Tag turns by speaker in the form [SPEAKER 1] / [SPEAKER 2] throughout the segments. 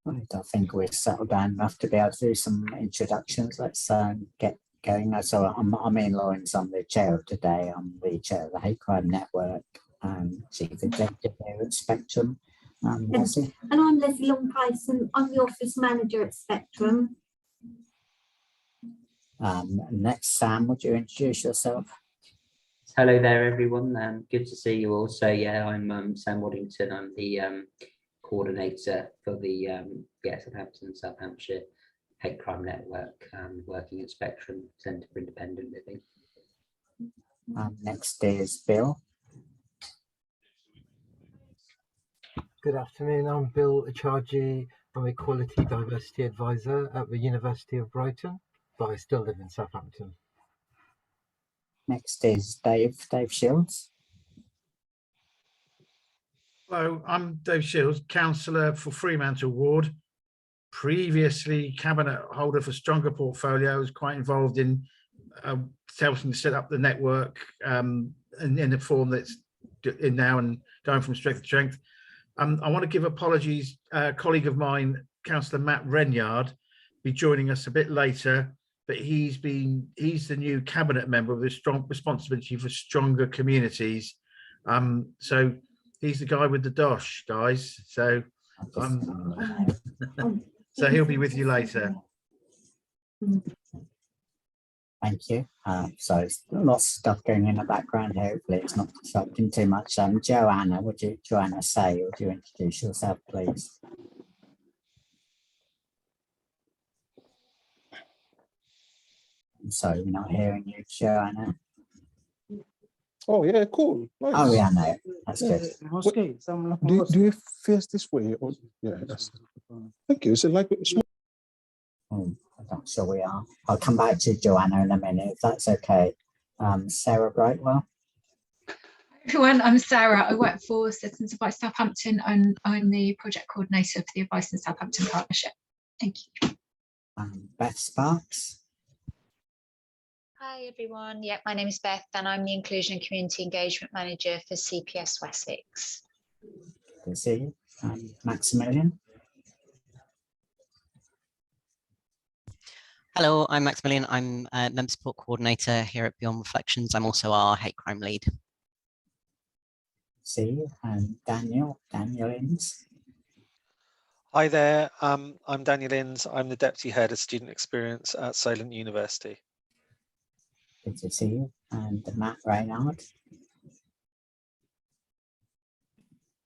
[SPEAKER 1] Right, I think we're settled down enough to be able to do some introductions. Let's get going. So I'm Ian Lawrence. I'm the chair of today. I'm the chair of the Hate Crime Network and chief executive here at Spectrum.
[SPEAKER 2] And I'm Leslie Long-Pyson. I'm the office manager at Spectrum.
[SPEAKER 1] Next, Sam, would you introduce yourself?
[SPEAKER 3] Hello there, everyone. Good to see you all. So yeah, I'm Sam Waddington. I'm the coordinator for the Southampton and South Hampshire Hate Crime Network, working at Spectrum Centre for Independent Living.
[SPEAKER 1] Next is Bill.
[SPEAKER 4] Good afternoon, I'm Bill Acharji. I'm a Quality Diversity Advisor at the University of Brighton, but I still live in Southampton.
[SPEAKER 1] Next is Dave Shields.
[SPEAKER 5] Hello, I'm Dave Shields, councillor for Fremantle Ward, previously cabinet holder for Stronger Portfolio. I was quite involved in helping to set up the network in the form that's in now and going from strength to strength. I want to give apologies. A colleague of mine, Councillor Matt Renyard, be joining us a bit later, but he's the new cabinet member with a strong responsibility for stronger communities. So he's the guy with the dosh, guys. So so he'll be with you later.
[SPEAKER 1] Thank you. So it's lots of stuff going in the background. Hopefully it's not disrupting too much. Joanna, would you introduce yourself, please? I'm sorry, we're not hearing you, Joanna.
[SPEAKER 6] Oh yeah, cool. Nice.
[SPEAKER 1] Oh yeah, no, that's good.
[SPEAKER 6] Do you face this way? Or, yeah, that's, thank you. Is it like small?
[SPEAKER 1] I'm not sure we are. I'll come back to Joanna in a minute, if that's okay. Sarah Brightwell.
[SPEAKER 7] Everyone, I'm Sarah. I work for Citizens Advice Southampton and I'm the project coordinator for the Advice in Southampton Partnership. Thank you.
[SPEAKER 1] Beth Sparks.
[SPEAKER 8] Hi everyone. Yeah, my name is Beth and I'm the Inclusion and Community Engagement Manager for CPS Wessex.
[SPEAKER 1] Good to see you. Maximilian.
[SPEAKER 9] Hello, I'm Maximilian. I'm a Member Support Coordinator here at Beyond Reflections. I'm also our Hate Crime Lead.
[SPEAKER 1] See you. And Daniel Inns.
[SPEAKER 10] Hi there, I'm Daniel Inns. I'm the Deputy Head of Student Experience at Solent University.
[SPEAKER 1] Good to see you. And Matt Reynard.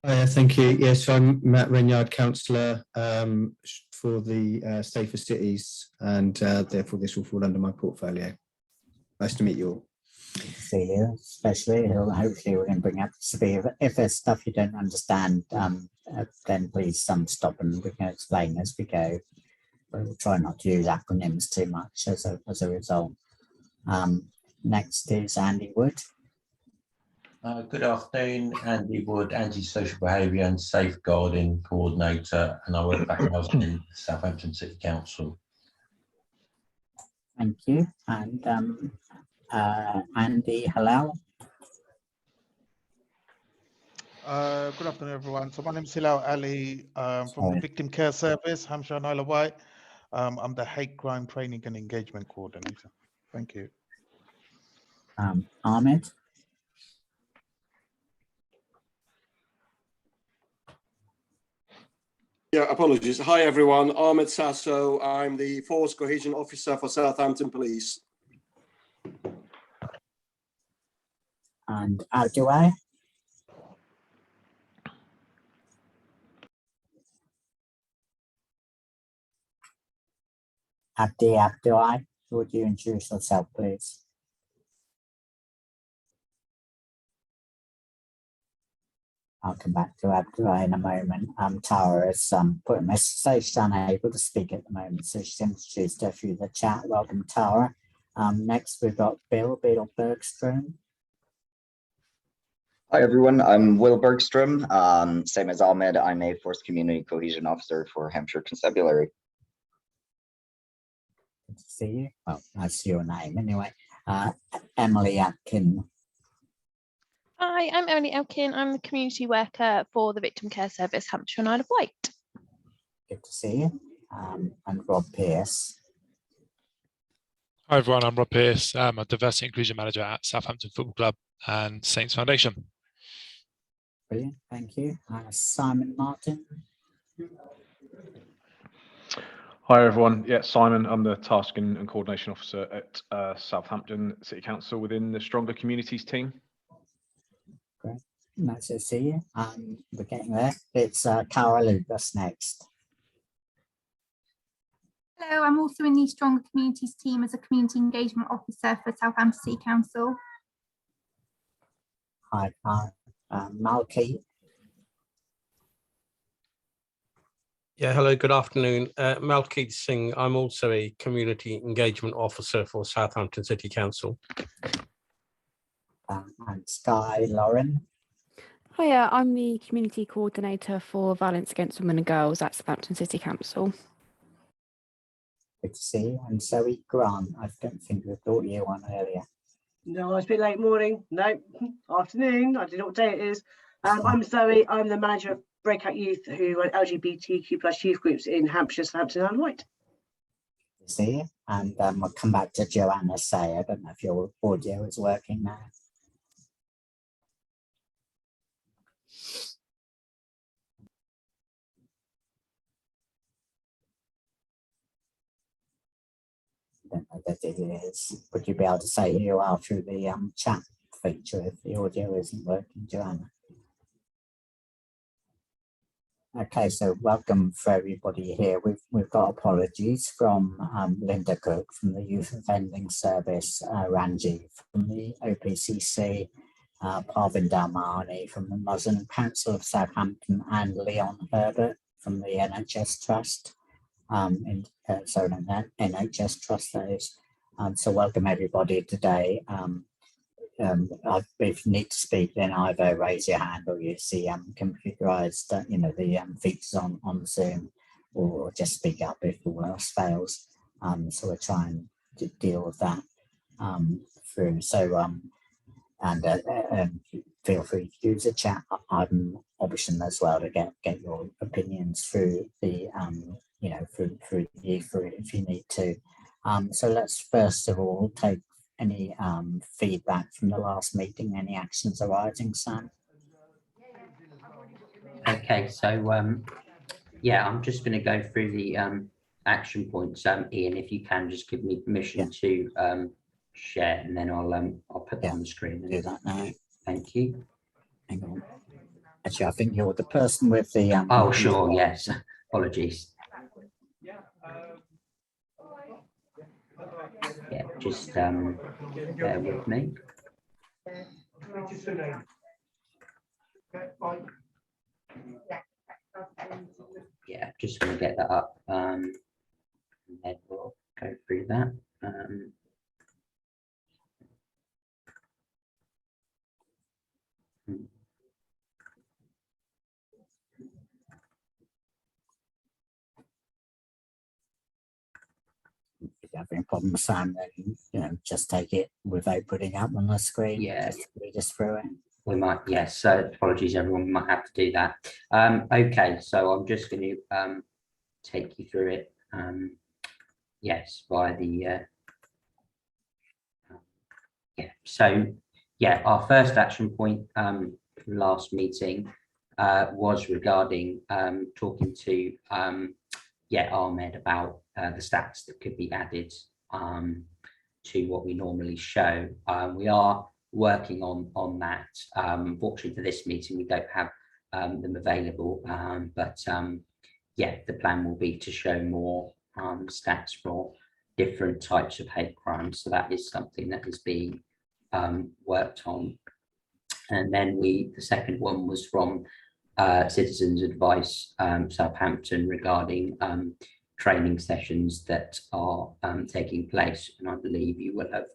[SPEAKER 11] Thank you. Yes, I'm Matt Renyard, councillor for the Safer Cities, and therefore this will fall under my portfolio. Nice to meet you all.
[SPEAKER 1] Good to see you, especially. Hopefully we can bring up to speed. If there's stuff you don't understand, then please stop and we can explain as we go. But we'll try not to use acronyms too much as a result. Next is Andy Wood.
[SPEAKER 12] Good afternoon, Andy Wood, Anti-Social Behaviour and Safeguarding Coordinator, and I work back in Southampton City Council.
[SPEAKER 1] Thank you. And Andy Halal.
[SPEAKER 13] Good afternoon, everyone. So my name is Hilal Ali from the Victim Care Service, Hampshire and Isle of Wight. I'm the Hate Crime Training and Engagement Coordinator. Thank you.
[SPEAKER 1] Ahmed.
[SPEAKER 14] Yeah, apologies. Hi, everyone. Ahmed Sasso. I'm the Force Cohesion Officer for Southampton Police.
[SPEAKER 1] And Abdulai. Abdulai, would you introduce yourself, please? I'll come back to Abdullah in a moment. Tara has put a message, so she's unable to speak at the moment, so she's introduced her through the chat. Welcome, Tara. Next, we've got Bill Bergstrom.
[SPEAKER 15] Hi, everyone. I'm Will Bergstrom. Same as Ahmed, I'm a Force Community Cohesion Officer for Hampshire Constabulary.
[SPEAKER 1] Good to see you. Well, that's your name anyway. Emily Atkin.
[SPEAKER 16] Hi, I'm Emily Elkin. I'm the community worker for the Victim Care Service, Hampshire and Isle of Wight.
[SPEAKER 1] Good to see you. And Rob Pierce.
[SPEAKER 17] Hi everyone, I'm Rob Pierce. I'm a Diversity Inclusion Manager at Southampton Football Club and Saints Foundation.
[SPEAKER 1] Brilliant, thank you. Simon Martin.
[SPEAKER 18] Hi everyone, yeah, Simon, I'm the Tasking and Coordination Officer at Southampton City Council within the Stronger Communities team.
[SPEAKER 1] Great, nice to see you. We're getting there. It's Cara Lucas next.
[SPEAKER 19] Hello, I'm also in the Stronger Communities team as a Community Engagement Officer for Southampton City Council.
[SPEAKER 1] Hi, Malky.
[SPEAKER 20] Yeah, hello, good afternoon. Malkeet Singh, I'm also a Community Engagement Officer for Southampton City Council.
[SPEAKER 1] And Sky Lauren.
[SPEAKER 21] Hiya, I'm the Community Coordinator for Violence Against Women and Girls at Southampton City Council.
[SPEAKER 1] Good to see you. And Zoe Grant, I don't think we thought you on earlier.
[SPEAKER 22] No, it's a bit late morning. No, afternoon. I don't know what day it is. I'm Zoe. I'm the manager of Breakout Youth who run LGBTQ+ youth groups in Hampshire, Southampton and White.
[SPEAKER 1] Good to see you. And we'll come back to Joanna Say. I don't know if your audio is working now. I don't know that it is. Would you be able to say who you are through the chat feature if the audio isn't working, Joanna? Okay, so welcome for everybody here. We've got apologies from Linda Cook from the Youth Offending Service, Ranji from the OPCC, Parvin Dalmani from the Muslim Council of Southampton, and Leon Herbert from the NHS Trust. NHS Trust, that is. So welcome everybody today. If you need to speak, then either raise your hand or you see computerized, the features on Zoom, or just speak up if all else fails. So we're trying to deal with that through. So feel free to use the chat option as well to get your opinions through the through the ether if you need to. So let's first of all take any feedback from the last meeting, any actions arising, Sam?
[SPEAKER 3] Okay, so yeah, I'm just going to go through the action points. Ian, if you can just give me permission to share, and then I'll put that on the screen.
[SPEAKER 1] Do that now.
[SPEAKER 3] Thank you.
[SPEAKER 1] Hang on. Actually, I think you're the person with the
[SPEAKER 3] oh, sure, yes. Apologies. Yeah, just bear with me. Yeah, just going to get that up, and then we'll go through that.
[SPEAKER 1] If you're having a problem with Sam, then just take it without putting it up on the screen.
[SPEAKER 3] Yeah,
[SPEAKER 1] just read us through it.
[SPEAKER 3] We might, yes. So apologies, everyone. We might have to do that. Okay, so I'm just going to take you through it. Yes, via the yeah. So yeah, our first action point from last meeting was regarding talking to Ahmed about the stats that could be added to what we normally show. We are working on that. Fortunately for this meeting, we don't have them available, but yeah, the plan will be to show more stats for different types of hate crimes. So that is something that is being worked on. And then the second one was from Citizens Advice Southampton regarding training sessions that are taking place. And I believe you will have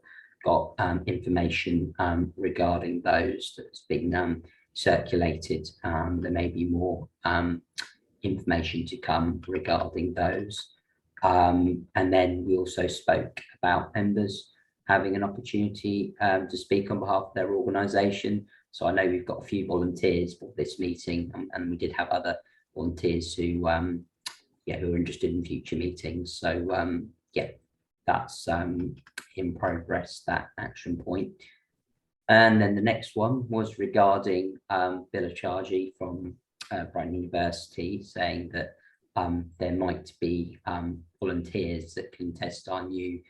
[SPEAKER 3] got information regarding those that's been circulated. There may be more information to come regarding those. And then we also spoke about members having an opportunity to speak on behalf of their organisation. So I know we've got a few volunteers for this meeting, and we did have other volunteers who who are interested in future meetings. So yeah, that's in progress, that action point. And then the next one was regarding Bill Acharji from Brighton University, saying that there might be volunteers that can test our new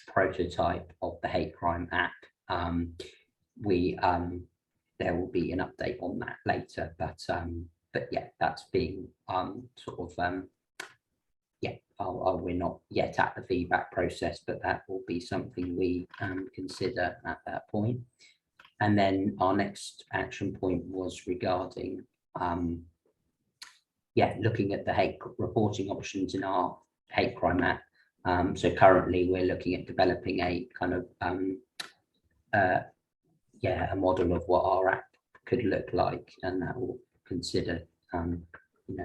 [SPEAKER 3] prototype of the hate crime app. There will be an update on that later, but yeah, that's being we're not yet at the feedback process, but that will be something we consider at that point. And then our next action point was regarding looking at the hate reporting options in our hate crime app. So currently we're looking at developing a kind of a model of what our app could look like, and that will consider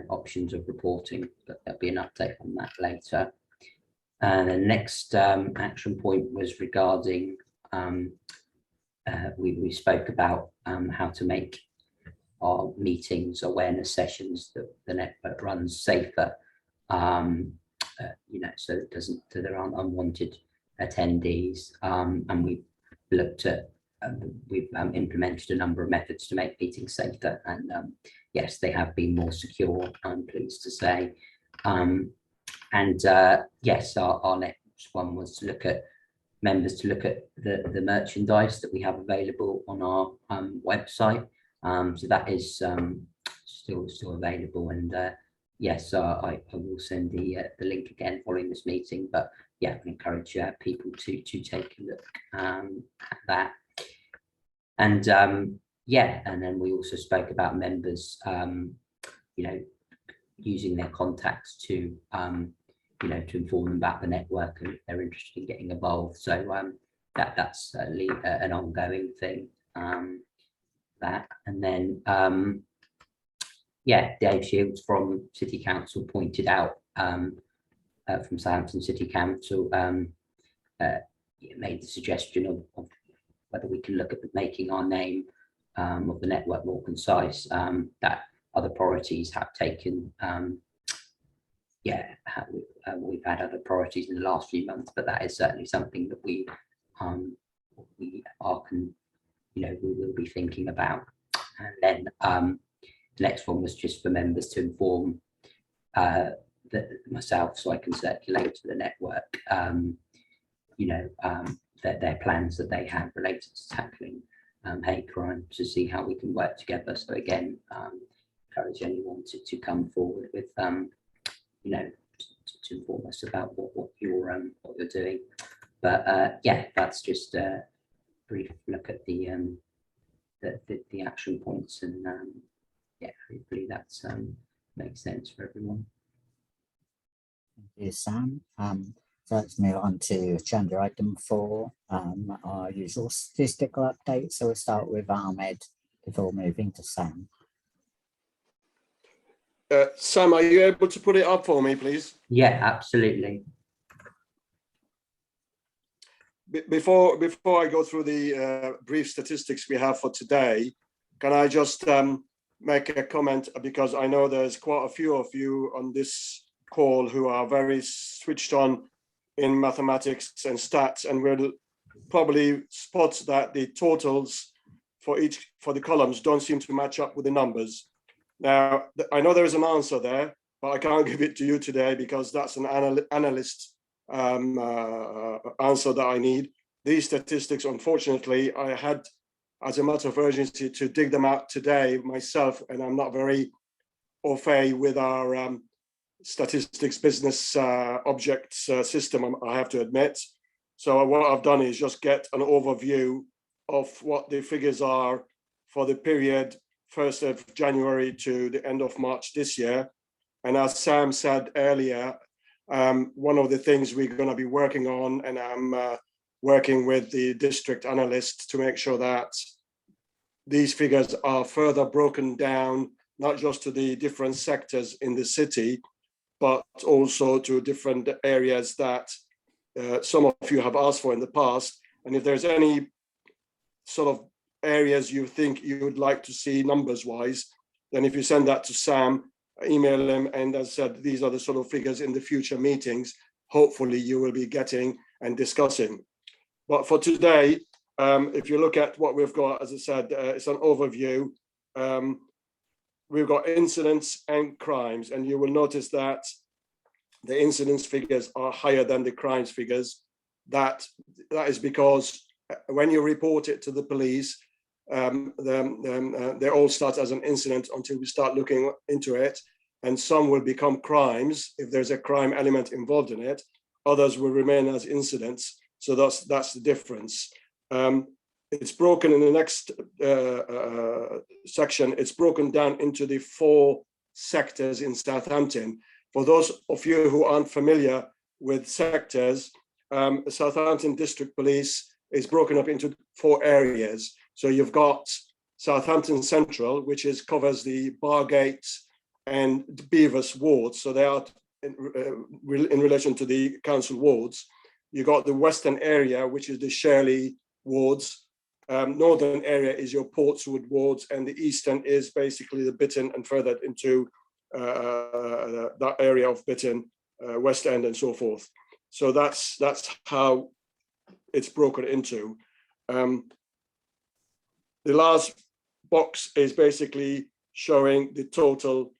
[SPEAKER 3] options of reporting, but there'll be an update on that later. And the next action point was regarding we spoke about how to make our meetings awareness sessions that the network runs safer, so it doesn't, so there aren't unwanted attendees, and we've looked at we've implemented a number of methods to make meetings safer, and yes, they have been more secure, I'm pleased to say. Yes, our next one was to look at members to look at the merchandise that we have available on our website. So that is still available, and yes, I will send the link again following this meeting. But yeah, I encourage people to take a look at that. And yeah, and then we also spoke about members, using their contacts to to inform them about the network, and if they're interested in getting involved. So that's certainly an ongoing thing. That, and then yeah, Dave Shields from City Council pointed out from Southampton City Council made the suggestion of whether we can look at making our name of the network more concise. That other priorities have taken. We've had other priorities in the last few months, but that is certainly something that we will be thinking about. And then the next one was just for members to inform myself, so I can circulate to the network, their plans that they have related to tackling hate crime, to see how we can work together. So again, encourage anyone to come forward with to inform us about what you're doing. But yeah, that's just a brief look at the action points, and yeah, hopefully that's makes sense for everyone.
[SPEAKER 1] Thank you, Sam. So let's move on to agenda item 4, our usual statistical update. So we'll start with Ahmed before moving to Sam.
[SPEAKER 14] Sam, are you able to put it up for me, please?
[SPEAKER 3] Yeah, absolutely.
[SPEAKER 14] Before I go through the brief statistics we have for today, can I just make a comment, because I know there's quite a few of you on this call who are very switched on in mathematics and stats, and will probably spot that the totals for the columns don't seem to match up with the numbers. Now, I know there is an answer there, but I can't give it to you today because that's an analyst answer that I need. These statistics, unfortunately, I had as a matter of urgency to dig them out today myself, and I'm not very au fait with our statistics business objects system, I have to admit. So what I've done is just get an overview of what the figures are for the period 1st of January to the end of March this year. And as Sam said earlier, one of the things we're going to be working on, and I'm working with the district analyst to make sure that these figures are further broken down, not just to the different sectors in the city, but also to different areas that some of you have asked for in the past. And if there's any sort of areas you think you would like to see numbers wise, then if you send that to Sam, email him. And as I said, these are the sort of figures in the future meetings, hopefully you will be getting and discussing. But for today, if you look at what we've got, as I said, it's an overview. We've got incidents and crimes, and you will notice that the incidence figures are higher than the crimes figures. That is because when you report it to the police, they all start as an incident until we start looking into it, and some will become crimes if there's a crime element involved in it. Others will remain as incidents. So that's the difference. It's broken in the next section. It's broken down into the 4 sectors in Southampton. For those of you who aren't familiar with sectors, Southampton District Police is broken up into 4 areas. So you've got Southampton Central, which covers the Bargate and Beavers wards. So they are in relation to the council wards. You got the Western area, which is the Shirley wards. Northern area is your Portswood wards, and the Eastern is basically the Bitton and further into that area of Bitton, West End, and so forth. So that's how it's broken into. The last box is basically showing the total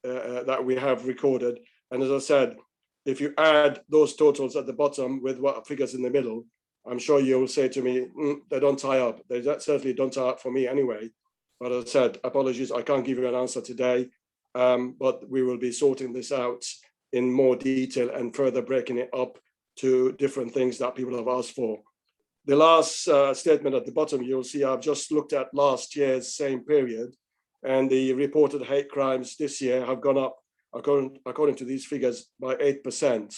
[SPEAKER 14] that we have recorded. And as I said, if you add those totals at the bottom with what figures in the middle, I'm sure you'll say to me, they don't tie up. They certainly don't tie up for me anyway. But as I said, apologies, I can't give you an answer today, but we will be sorting this out in more detail and further breaking it up to different things that people have asked for. The last statement at the bottom, you'll see I've just looked at last year's same period, and the reported hate crimes this year have gone up, according to these figures, by 8%.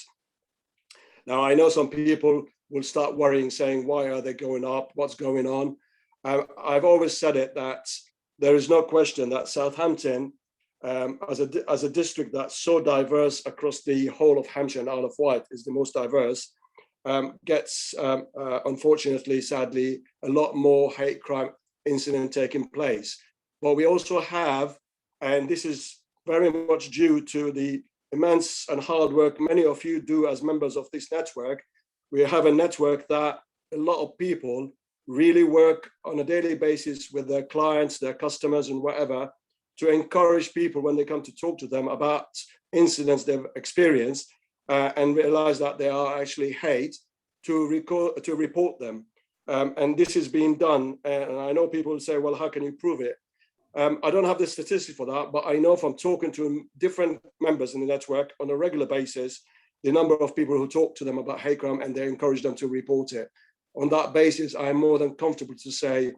[SPEAKER 14] Now, I know some people will start worrying, saying, why are they going up? What's going on? I've always said it, that there is no question that Southampton, as a district that's so diverse across the whole of Hampshire and Isle of Wight, is the most diverse, gets, unfortunately, sadly, a lot more hate crime incident taking place. But we also have, and this is very much due to the immense and hard work many of you do as members of this network. We have a network that a lot of people really work on a daily basis with their clients, their customers, and whatever, to encourage people when they come to talk to them about incidents they've experienced and realize that they are actually hate, to report them. And this is being done. And I know people will say, well, how can you prove it? I don't have the statistics for that, but I know from talking to different members in the network on a regular basis, the number of people who talk to them about hate crime and they encourage them to report it. On that basis, I am more than comfortable to say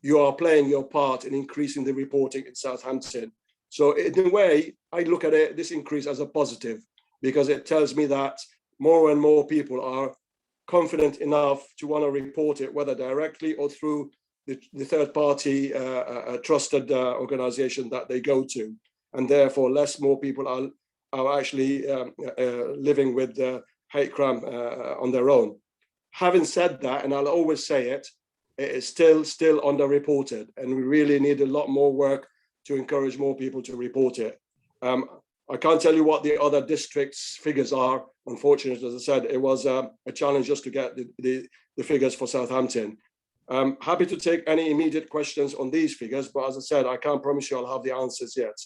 [SPEAKER 14] you are playing your part in increasing the reporting in Southampton. So in a way, I look at it, this increase as a positive, because it tells me that more and more people are confident enough to want to report it, whether directly or through the third party trusted organization that they go to. And therefore, more people are actually living with hate crime on their own. Having said that, and I'll always say it, it is still underreported, and we really need a lot more work to encourage more people to report it. I can't tell you what the other districts' figures are. Unfortunately, as I said, it was a challenge just to get the figures for Southampton. I'm happy to take any immediate questions on these figures, but as I said, I can't promise you I'll have the answers yet.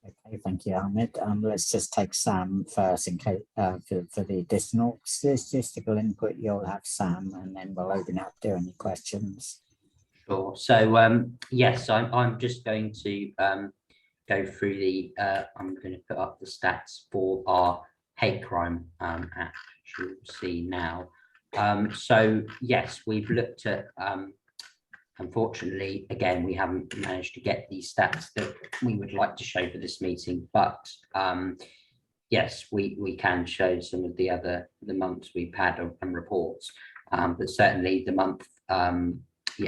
[SPEAKER 1] Okay, thank you, Ahmed. Let's just take Sam first in case for the additional statistical input. You'll have Sam, and then we'll open up to any questions.
[SPEAKER 3] Sure. So yes, I'm just going to go through the. I'm going to put up the stats for our hate crime app, which you'll see now. So yes, we've looked at. Unfortunately, again, we haven't managed to get these stats that we would like to show for this meeting, but yes, we can show some of the months we've had and reports, but certainly the month,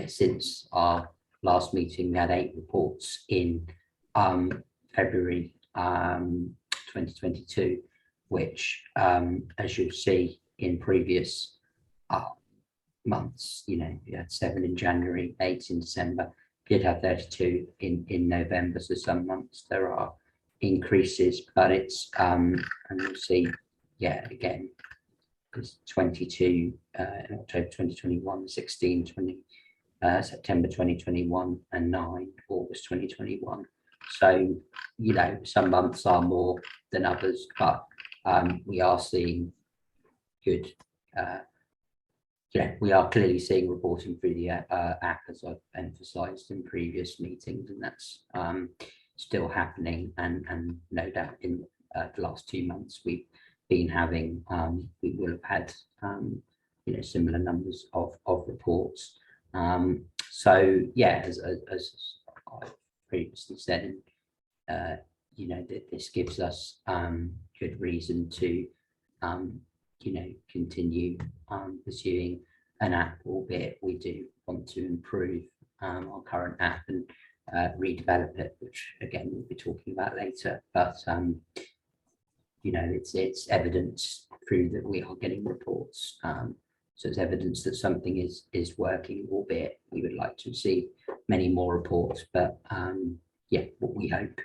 [SPEAKER 3] since our last meeting, we had 8 reports in February 2022, which, as you'll see in previous months, you had 7 in January, 8 in December, did have 32 in November, so some months there are increases, but it's and you'll see, yeah, again, it's 22 in October 2021, 16, 20 September 2021, and 9 August 2021. So, you know, some months are more than others, but we are seeing good. Yeah, we are clearly seeing reporting through the app, as I've emphasised in previous meetings, and that's still happening. And no doubt in the last 2 months we've been having, we will have had, you know, similar numbers of reports. So yeah, as I previously said, you know, that this gives us good reason to you know, continue pursuing an app, albeit we do want to improve our current app and redevelop it, which again we'll be talking about later. But you know, it's evidence through that we are getting reports. So it's evidence that something is working, albeit we would like to see many more reports. But yeah, what we hope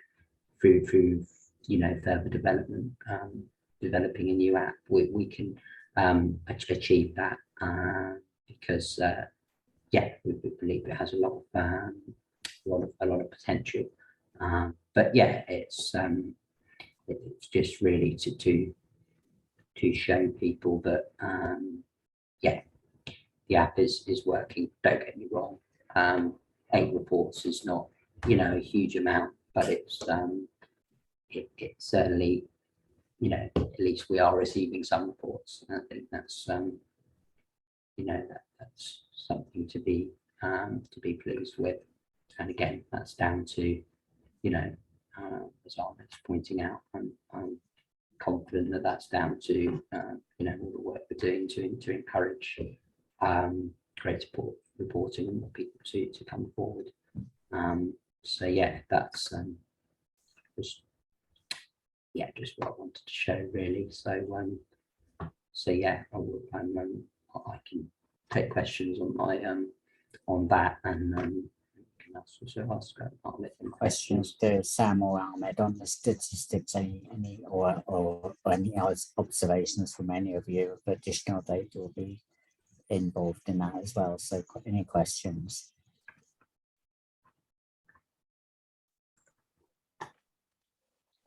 [SPEAKER 3] through you know, further development, developing a new app, we can achieve that, because yeah, we believe it has a lot of potential. But yeah, it's just really to show people that yeah, the app is working. Don't get me wrong, 8 reports is not, you know, a huge amount, but it's it certainly, you know, at least we are receiving some reports. I think that's you know, that's something to be pleased with. And again, that's down to, you know, as Ahmed's pointing out, I'm confident that that's down to you know, all the work we're doing to encourage greater reporting and more people to come forward. So yeah, that's just what I wanted to show really. So so yeah, I can take questions on my on that, and can also ask
[SPEAKER 1] Questions to Sam or Ahmed on the statistics, any or any observations from any of you of additional data will be involved in that as well. So any questions?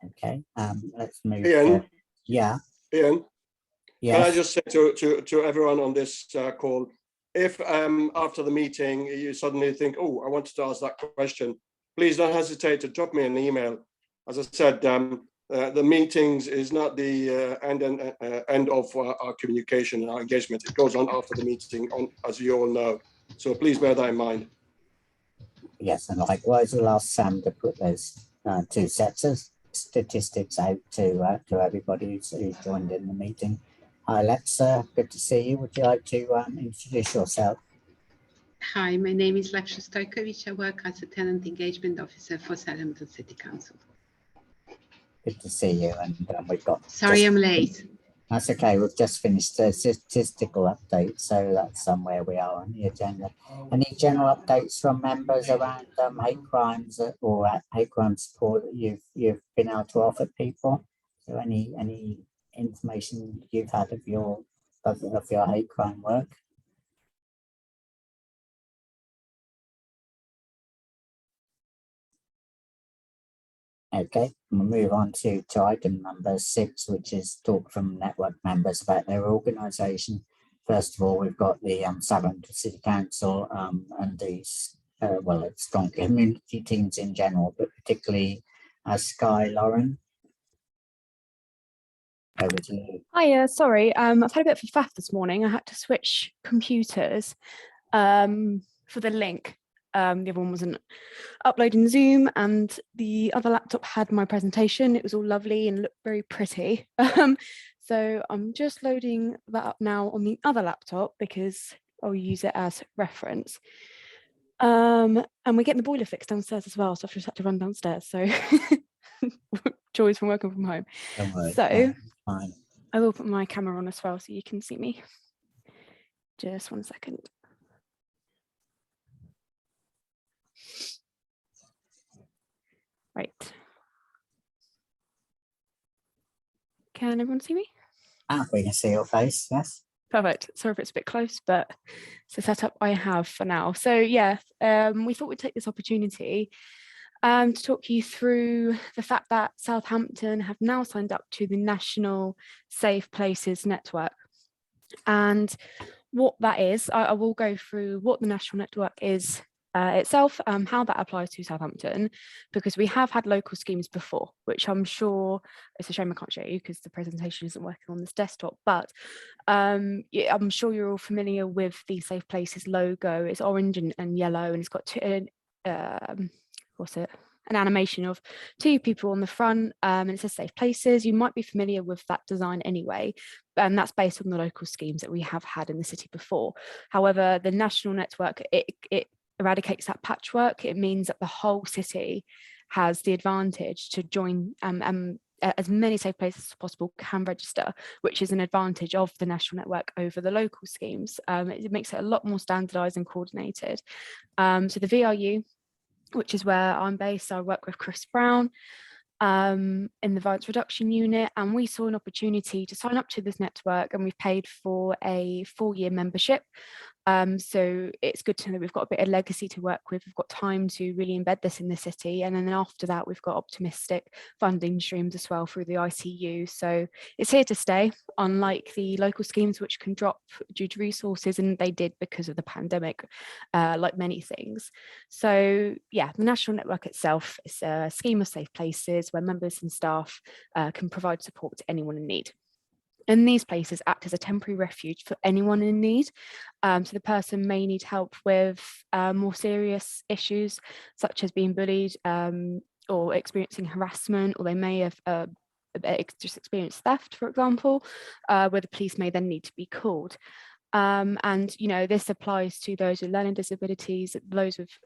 [SPEAKER 1] Okay, let's move.
[SPEAKER 14] Ian,
[SPEAKER 1] yeah.
[SPEAKER 14] Ian,
[SPEAKER 1] yes.
[SPEAKER 14] Can I just say to everyone on this call, if after the meeting you suddenly think, oh, I wanted to ask that question, please don't hesitate to drop me an email. As I said, the meetings is not the end of our communication and our engagement. It goes on after the meeting, as you all know. So please bear that in mind.
[SPEAKER 1] Yes, and likewise, we'll ask Sam to put those 2 sets of statistics out to everybody who's joined in the meeting. Hi Alexa, good to see you. Would you like to introduce yourself?
[SPEAKER 2] Hi, my name is Lepsha Stojkovic. I work as a tenant engagement officer for Southampton City Council.
[SPEAKER 1] Good to see you. And we've got.
[SPEAKER 2] Sorry, I'm late.
[SPEAKER 1] That's okay. We've just finished the statistical update, so that's where we are on the agenda. Any general updates from members around hate crimes or hate crime support that you've been able to offer people? So any information you've had of your hate crime work? Okay, we'll move on to item number 6, which is talk from network members about their organisation. First of all, we've got the Southampton City Council and these, well, it's strong community teams in general, but particularly Sky, Lauren. Over to you.
[SPEAKER 21] Hiya, sorry, I've had a bit of a faff this morning. I had to switch computers for the link. The other one wasn't uploading Zoom, and the other laptop had my presentation. It was all lovely and looked very pretty. So I'm just loading that up now on the other laptop because I'll use it as reference. And we're getting the boiler fixed downstairs as well, so I've just had to run downstairs. So joys from working from home. So
[SPEAKER 1] fine.
[SPEAKER 21] I will put my camera on as well so you can see me. Just 1 second. Right. Can everyone see me?
[SPEAKER 1] We can see your face, yes.
[SPEAKER 21] Perfect. Sorry if it's a bit close, but it's the setup I have for now. So yeah, we thought we'd take this opportunity to talk you through the fact that Southampton have now signed up to the National Safe Places Network. And what that is, I will go through what the national network is itself, how that applies to Southampton, because we have had local schemes before, which I'm sure, it's a shame I can't show you because the presentation isn't working on this desktop, but yeah, I'm sure you're all familiar with the Safe Places logo. It's orange and yellow, and it's got an animation of two people on the front, and it says Safe Places. You might be familiar with that design anyway, and that's based on the local schemes that we have had in the city before. However, the national network, it eradicates that patchwork. It means that the whole city has the advantage to join as many safe places as possible can register, which is an advantage of the national network over the local schemes. It makes it a lot more standardised and coordinated. So the VRU, which is where I'm based, I work with Chris Brown in the violence reduction unit, and we saw an opportunity to sign up to this network, and we've paid for a 4-year membership. So it's good to know we've got a bit of legacy to work with. We've got time to really embed this in the city, and then after that we've got optimistic funding streams as well through the ITU. So it's here to stay, unlike the local schemes which can drop due to resources, and they did because of the pandemic, like many things. So yeah, the national network itself is a scheme of safe places where members and staff can provide support to anyone in need. And these places act as a temporary refuge for anyone in need. So the person may need help with more serious issues, such as being bullied or experiencing harassment, or they may have just experienced theft, for example, where the police may then need to be called. And, you know, this applies to those with learning disabilities, those with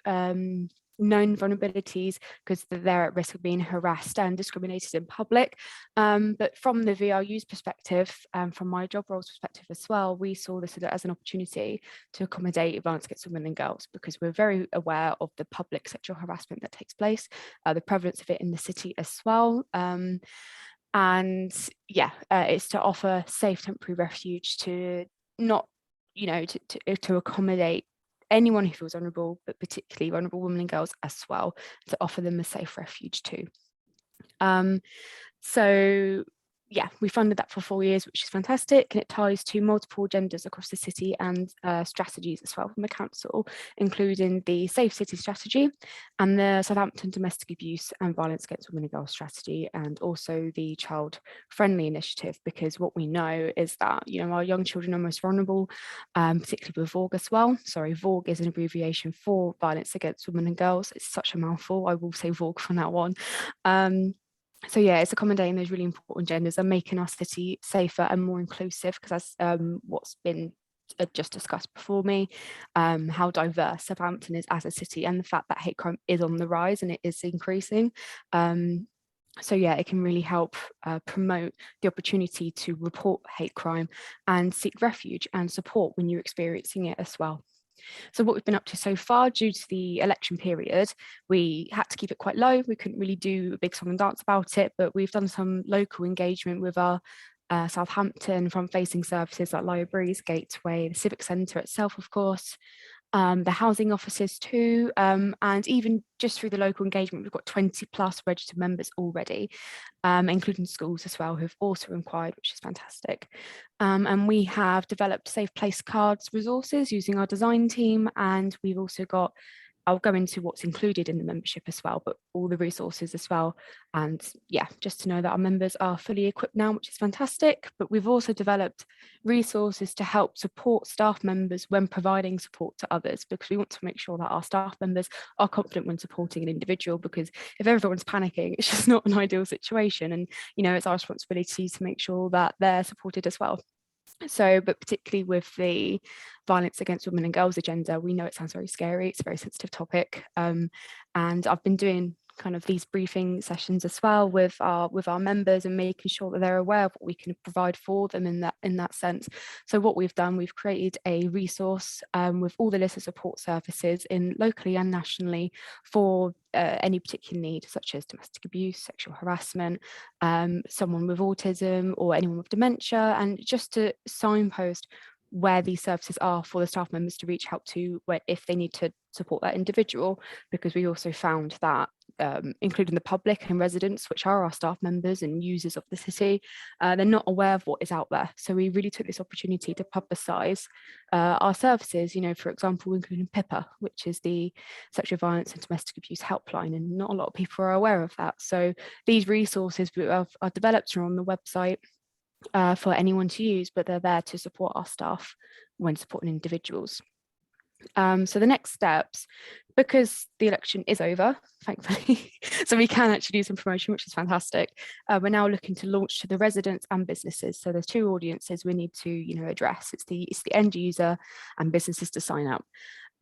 [SPEAKER 21] known vulnerabilities, because they're at risk of being harassed and discriminated in public. But from the VRU's perspective, from my job role's perspective as well, we saw this as an opportunity to accommodate violence against women and girls, because we're very aware of the public sexual harassment that takes place, the prevalence of it in the city as well. And yeah, it's to offer safe temporary refuge to not, you know, to accommodate anyone who feels vulnerable, but particularly vulnerable women and girls as well, to offer them a safe refuge too. So yeah, we funded that for 4 years, which is fantastic, and it ties to multiple agendas across the city and strategies as well from the council, including the Safe City strategy and the Southampton Domestic Abuse and Violence Against Women and Girls strategy, and also the Child Friendly initiative, because what we know is that, you know, our young children are most vulnerable, particularly with VOG as well. Sorry, VOG is an abbreviation for Violence Against Women and Girls. It's such a mouthful. I will say VOG from now on. So yeah, it's accommodating those really important genders and making our city safer and more inclusive, because as what's been just discussed before me, how diverse Southampton is as a city, and the fact that hate crime is on the rise and it is increasing. So yeah, it can really help promote the opportunity to report hate crime and seek refuge and support when you're experiencing it as well. So what we've been up to so far, due to the election period, we had to keep it quite low. We couldn't really do a big song and dance about it, but we've done some local engagement with our Southampton front-facing services like libraries, Gateway, the Civic Centre itself, of course, the housing offices too, and even just through the local engagement, we've got 20 plus registered members already, including schools as well, who've also inquired, which is fantastic. And we have developed safe place cards resources using our design team, and we've also got, I'll go into what's included in the membership as well, but all the resources as well. And yeah, just to know that our members are fully equipped now, which is fantastic. But we've also developed resources to help support staff members when providing support to others, because we want to make sure that our staff members are confident when supporting an individual, because if everyone's panicking, it's just not an ideal situation. And, you know, it's our responsibility to make sure that they're supported as well. So, but particularly with the violence against women and girls agenda, we know it sounds very scary. It's a very sensitive topic. And I've been doing kind of these briefing sessions as well with our members and making sure that they're aware of what we can provide for them in that sense. So what we've done, we've created a resource with all the list of support services in locally and nationally for any particular need, such as domestic abuse, sexual harassment, someone with autism or anyone with dementia, and just to signpost where these services are for the staff members to reach out to if they need to support that individual, because we also found that including the public and residents, which are our staff members and users of the city, they're not aware of what is out there. So we really took this opportunity to publicise our services, you know, for example, including PIPA, which is the Sexual Violence and Domestic Abuse Helpline, and not a lot of people are aware of that. So these resources are developed are on the website for anyone to use, but they're there to support our staff when supporting individuals. So the next steps, because the election is over, thankfully, so we can actually do some promotion, which is fantastic. We're now looking to launch to the residents and businesses. So there's two audiences we need to, you know, address. It's the end user and businesses to sign up.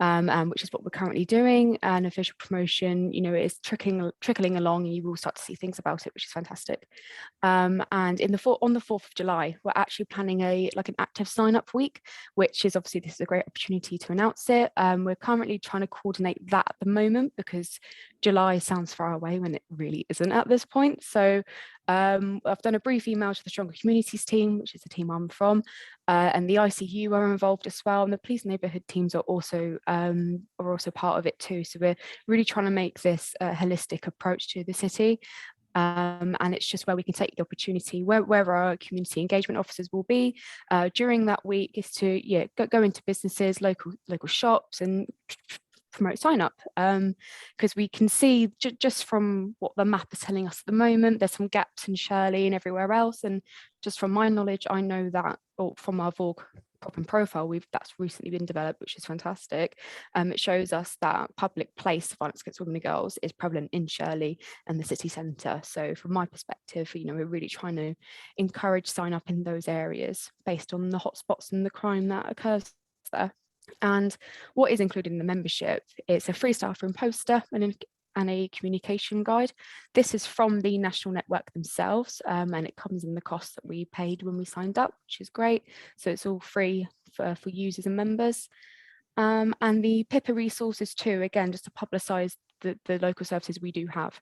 [SPEAKER 21] Which is what we're currently doing. An official promotion, you know, is trickling along, and you will start to see things about it, which is fantastic. And on the 4th of July, we're actually planning an active sign up week, which is obviously, this is a great opportunity to announce it. We're currently trying to coordinate that at the moment, because July sounds far away when it really isn't at this point. So I've done a brief email to the Stronger Communities team, which is the team I'm from, and the ICU are involved as well, and the police neighbourhood teams are also part of it too. So we're really trying to make this a holistic approach to the city. And it's just where we can take the opportunity where our community engagement officers will be during that week is to go into businesses, local shops, and promote sign up, because we can see just from what the map is telling us at the moment, there's some gaps in Shirley and everywhere else, and just from my knowledge, I know that, or from our VOG prop and profile that's recently been developed, which is fantastic. It shows us that public place violence against women and girls is prevalent in Shirley and the city centre. So from my perspective, you know, we're really trying to encourage sign up in those areas based on the hotspots and the crime that occurs there. And what is included in the membership, it's a free staff room poster and a communication guide. This is from the national network themselves, and it comes in the cost that we paid when we signed up, which is great. So it's all free for users and members. And the PIPA resources too, again, just to publicise the local services we do have.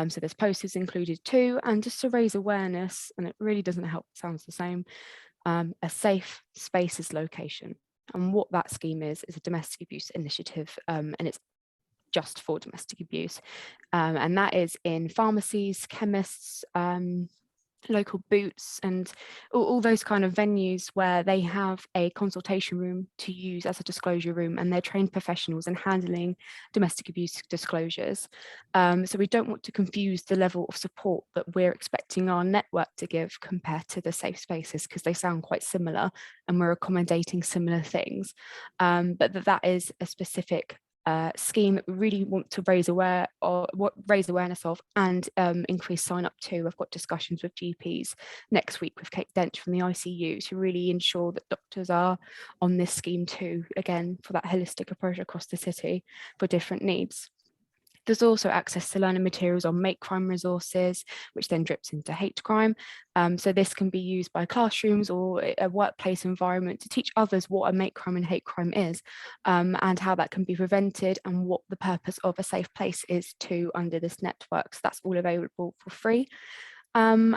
[SPEAKER 21] So there's posters included too, and just to raise awareness, and it really doesn't help, it sounds the same, a safe spaces location. And what that scheme is a domestic abuse initiative, and it's just for domestic abuse. And that is in pharmacies, chemists, local boots, and all those kind of venues where they have a consultation room to use as a disclosure room, and they're trained professionals in handling domestic abuse disclosures. So we don't want to confuse the level of support that we're expecting our network to give compared to the safe spaces, because they sound quite similar and we're accommodating similar things. But that is a specific scheme that we really want to raise awareness of and increase sign up to. I've got discussions with GPs next week with Kate Dent from the ICU to really ensure that doctors are on this scheme too, again, for that holistic approach across the city for different needs. There's also access to learning materials on make crime resources, which then drips into hate crime. So this can be used by classrooms or a workplace environment to teach others what a make crime and hate crime is, and how that can be prevented, and what the purpose of a safe place is too under this network. So that's all available for free. And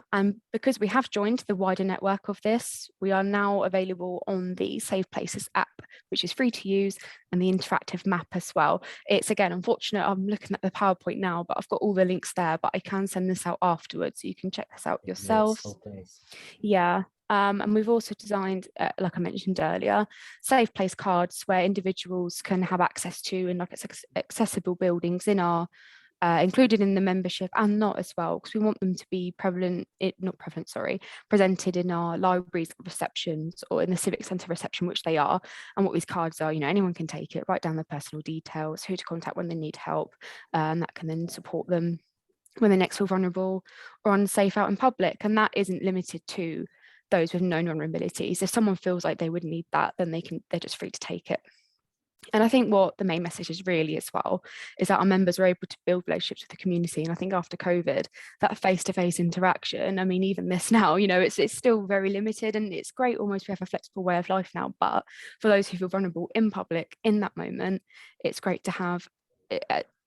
[SPEAKER 21] because we have joined the wider network of this, we are now available on the Safe Places app, which is free to use, and the interactive map as well. It's, again, unfortunate, I'm looking at the PowerPoint now, but I've got all the links there, but I can send this out afterwards, so you can check this out yourselves. Yeah. And we've also designed, like I mentioned earlier, safe place cards where individuals can have access to, and like accessible buildings in our included in the membership and not as well, because we want them to be presented in our libraries receptions or in the civic centre reception, which they are. And what these cards are, you know, anyone can take it, write down their personal details, who to contact when they need help, and that can then support them when they next feel vulnerable or unsafe out in public. And that isn't limited to those with known vulnerabilities. If someone feels like they would need that, then they're just free to take it. And I think what the main message is really as well is that our members are able to build relationships with the community. And I think after COVID, that face-to-face interaction, I mean, even this now, you know, it's still very limited, and it's great almost we have a flexible way of life now. But for those who feel vulnerable in public in that moment, it's great to have,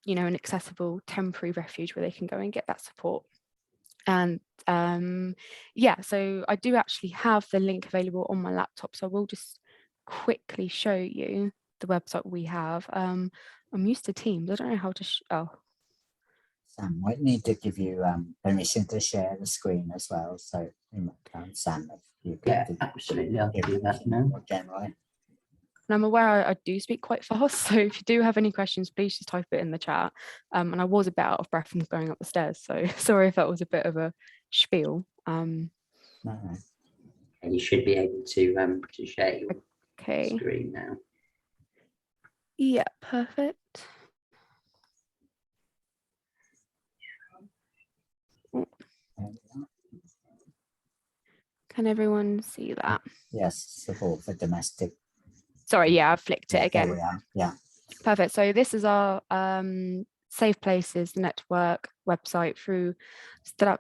[SPEAKER 21] you know, an accessible temporary refuge where they can go and get that support. And yeah, so I do actually have the link available on my laptop. So I will just quickly show you the website we have. I'm used to Teams. I don't know how to.
[SPEAKER 1] Sam might need to give you permission to share the screen as well. So Sam, if you could,
[SPEAKER 3] yeah, absolutely, I'll do that now.
[SPEAKER 1] Generally.
[SPEAKER 21] And I'm aware I do speak quite fast, so if you do have any questions, please just type it in the chat. And I was a bit out of breath from going up the stairs, so sorry if that was a bit of a spiel.
[SPEAKER 3] And you should be able to share your screen now.
[SPEAKER 21] Yeah, perfect. Can everyone see that?
[SPEAKER 1] Yes, support for domestic.
[SPEAKER 21] Sorry, yeah, I flicked it again.
[SPEAKER 1] There we are. Yeah.
[SPEAKER 21] Perfect. So this is our Safe Places network website through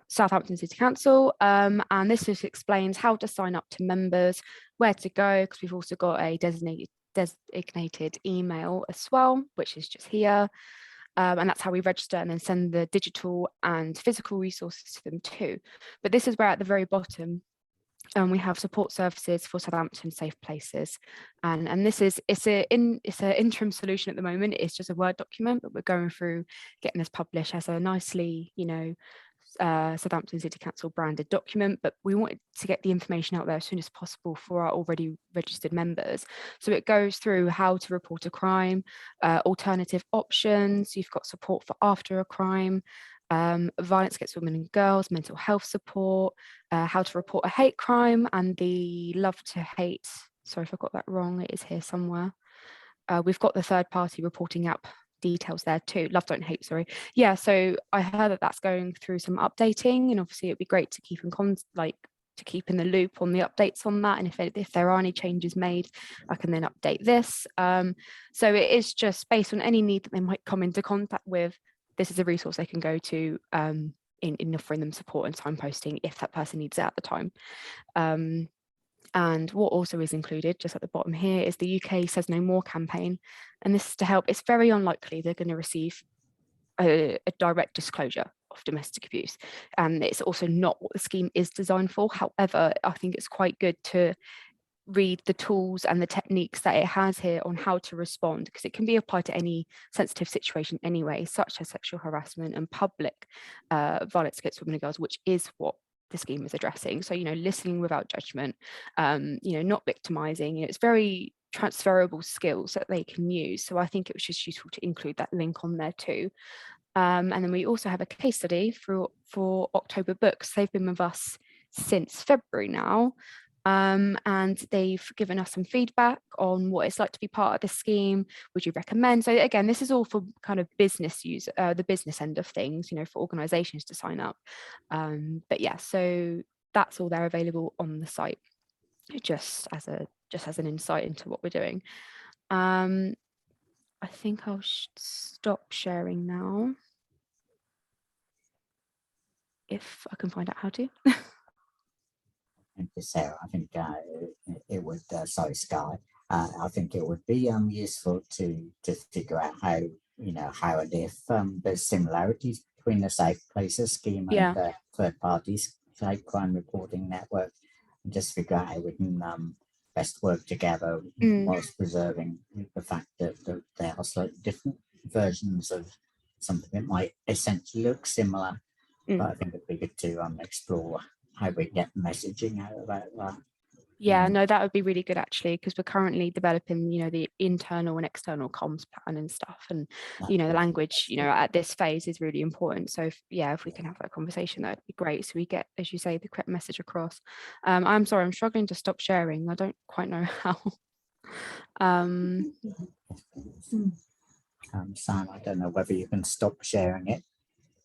[SPEAKER 21] Southampton City Council. And this just explains how to sign up to members, where to go, because we've also got a designated email as well, which is just here. And that's how we register and then send the digital and physical resources to them too. But this is where at the very bottom, we have support services for Southampton Safe Places, and this is it's an interim solution at the moment. It's just a Word document, but we're going through getting this published as a nicely, you know, Southampton City Council branded document, but we wanted to get the information out there as soon as possible for our already registered members. So it goes through how to report a crime, alternative options. You've got support for after a crime, violence against women and girls, mental health support, how to report a hate crime, and the love to hate. Sorry if I got that wrong, it is here somewhere. We've got the third party reporting app details there too. Love Don't Hate, sorry. Yeah, so I heard that that's going through some updating, and obviously it'd be great to keep in the loop on the updates on that, and if there are any changes made, I can then update this. So it is just based on any need that they might come into contact with. This is a resource they can go to in offering them support and signposting if that person needs it at the time. And what also is included just at the bottom here is the UK Says No More campaign. And this is to help. It's very unlikely they're going to receive a direct disclosure of domestic abuse. And it's also not what the scheme is designed for. However, I think it's quite good to read the tools and the techniques that it has here on how to respond, because it can be applied to any sensitive situation anyway, such as sexual harassment and public violence against women and girls, which is what the scheme is addressing. So, you know, listening without judgment, you know, not victimizing, you know, it's very transferable skills that they can use. So I think it was just useful to include that link on there too. And then we also have a case study for October Books. They've been with us since February now. And they've given us some feedback on what it's like to be part of this scheme. Would you recommend? So again, this is all for kind of business use, the business end of things, you know, for organizations to sign up. But yeah, so that's all there available on the site, just as an insight into what we're doing. I think I'll stop sharing now, if I can find out how to.
[SPEAKER 1] Thank you, Sarah. I think it would, sorry, Sky. I think it would be useful to figure out how, you know, how and if there's similarities between the Safe Places scheme and the third parties hate crime reporting network, and just figure out how we can best work together whilst preserving the fact that they are slightly different versions of something that might essentially look similar. But I think it'd be good to explore how we get messaging out about that.
[SPEAKER 21] Yeah, no, that would be really good actually, because we're currently developing, you know, the internal and external comms plan and stuff, and you know, the language, you know, at this phase is really important. So if we can have that conversation, that'd be great, so we get, as you say, the correct message across. I'm sorry, I'm struggling to stop sharing. I don't quite know how.
[SPEAKER 1] Sam, I don't know whether you can stop sharing it.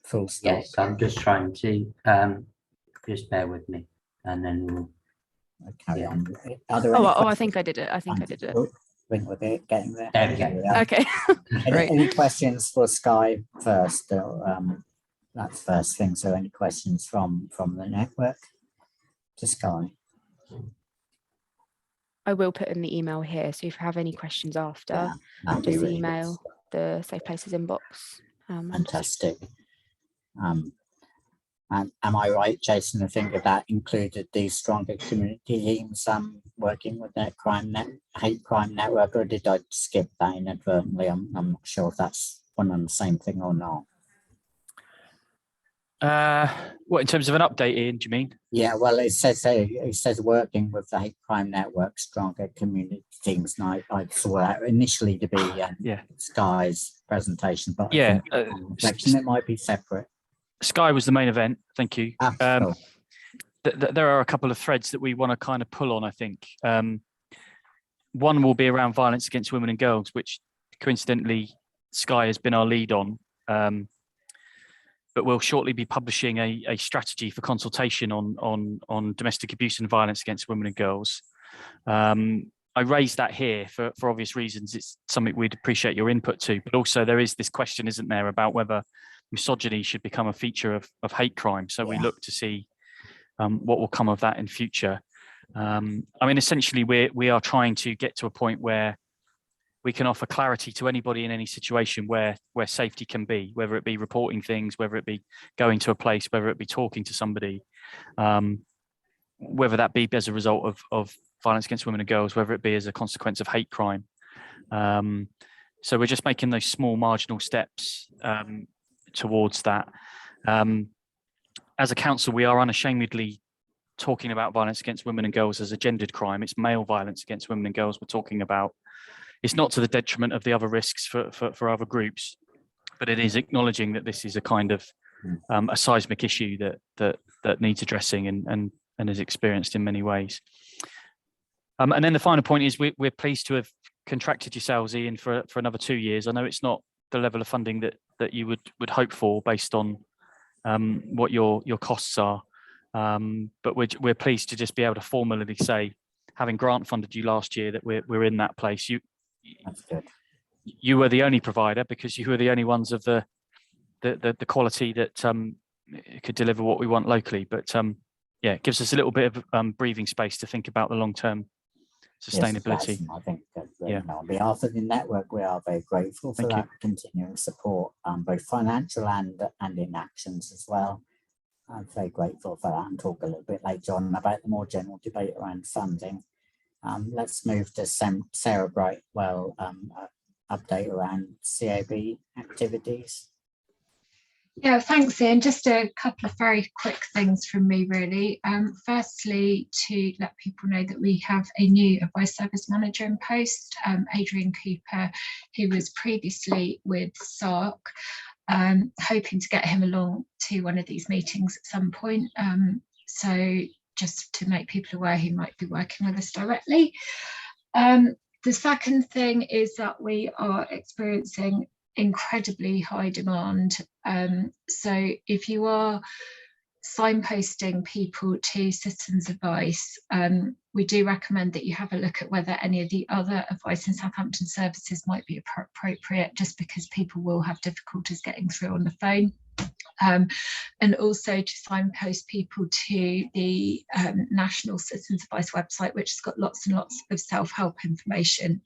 [SPEAKER 1] Full stop.
[SPEAKER 3] Yes, I'm just trying to. Just bear with me, and then we'll
[SPEAKER 1] carry on.
[SPEAKER 21] I think I did it.
[SPEAKER 1] think we're getting there.
[SPEAKER 3] There we go.
[SPEAKER 21] Okay.
[SPEAKER 1] Any questions for Sky first? That's first thing. So any questions from the network to Sky?
[SPEAKER 21] I will put in the email here. So if you have any questions after, just email the Safe Places inbox.
[SPEAKER 1] Fantastic. And am I right, Jason, to think that included these stronger community teams working with that hate crime network, or did I skip that inadvertently? I'm not sure if that's one and the same thing or not.
[SPEAKER 4] What, in terms of an update, Ian, do you mean?
[SPEAKER 1] Yeah, well, it says working with the hate crime network, stronger community teams. And I saw that initially to be Sky's presentation, but
[SPEAKER 4] yeah,
[SPEAKER 1] I think on reflection, it might be separate.
[SPEAKER 4] Sky was the main event. Thank you.
[SPEAKER 1] Cool.
[SPEAKER 4] There are a couple of threads that we want to kind of pull on, I think. One will be around violence against women and girls, which coincidentally Sky has been our lead on. But we'll shortly be publishing a strategy for consultation on domestic abuse and violence against women and girls. I raised that here for obvious reasons. It's something we'd appreciate your input to, but also there is this question, isn't there, about whether misogyny should become a feature of hate crime. So we look to see what will come of that in future. I mean, essentially, we are trying to get to a point where we can offer clarity to anybody in any situation where safety can be, whether it be reporting things, whether it be going to a place, whether it be talking to somebody, whether that be as a result of violence against women and girls, whether it be as a consequence of hate crime. So we're just making those small marginal steps towards that. As a council, we are unashamedly talking about violence against women and girls as a gendered crime. It's male violence against women and girls we're talking about. It's not to the detriment of the other risks for other groups, but it is acknowledging that this is a kind of a seismic issue that needs addressing and is experienced in many ways. And then the final point is we're pleased to have contracted yourselves, Ian, for another 2 years. I know it's not the level of funding that you would hope for based on what your costs are, but we're pleased to just be able to formally say, having grant funded you last year, that we're in that place.
[SPEAKER 1] That's good.
[SPEAKER 4] You were the only provider because you were the only ones of the quality that could deliver what we want locally. But yeah, it gives us a little bit of breathing space to think about the long-term sustainability.
[SPEAKER 1] Yes, I think that, on behalf of the network, we are very grateful for that continuing support, both financial and in actions as well. I'm very grateful for that, and talk a little bit later on about the more general debate around funding. Let's move to Sarah Brightwell, update around CAB activities.
[SPEAKER 7] Yeah, thanks, Ian. Just a couple of very quick things from me, really. Firstly, to let people know that we have a new advice service manager in post, Adrian Cooper, who was previously with SARC. Hoping to get him along to one of these meetings at some point. So just to make people aware, he might be working with us directly. The second thing is that we are experiencing incredibly high demand. So if you are signposting people to citizens advice, we do recommend that you have a look at whether any of the other advice in Southampton services might be appropriate, just because people will have difficulties getting through on the phone. And also to signpost people to the National Citizens Advice website, which has got lots and lots of self-help information.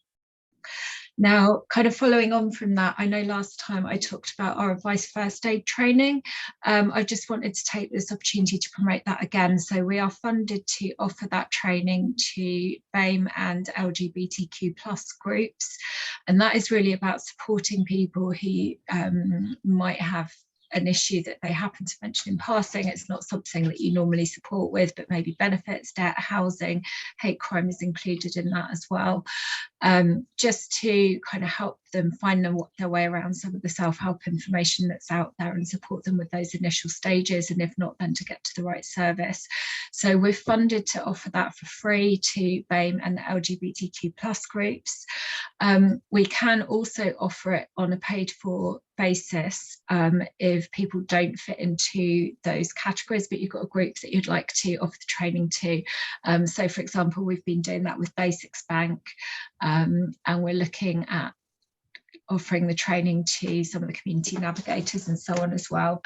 [SPEAKER 7] Now, kind of following on from that, I know last time I talked about our advice first aid training. I just wanted to take this opportunity to promote that again. So we are funded to offer that training to BAME and LGBTQ+ groups. And that is really about supporting people who might have an issue that they happen to mention in passing. It's not something that you normally support with, but maybe benefits, debt, housing, hate crime is included in that as well. Just to kind of help them find their way around some of the self-help information that's out there and support them with those initial stages, and if not, then to get to the right service. So we're funded to offer that for free to BAME and LGBTQ+ groups. We can also offer it on a paid for basis if people don't fit into those categories, but you've got groups that you'd like to offer the training to. So for example, we've been doing that with Basics Bank, and we're looking at offering the training to some of the community navigators and so on as well.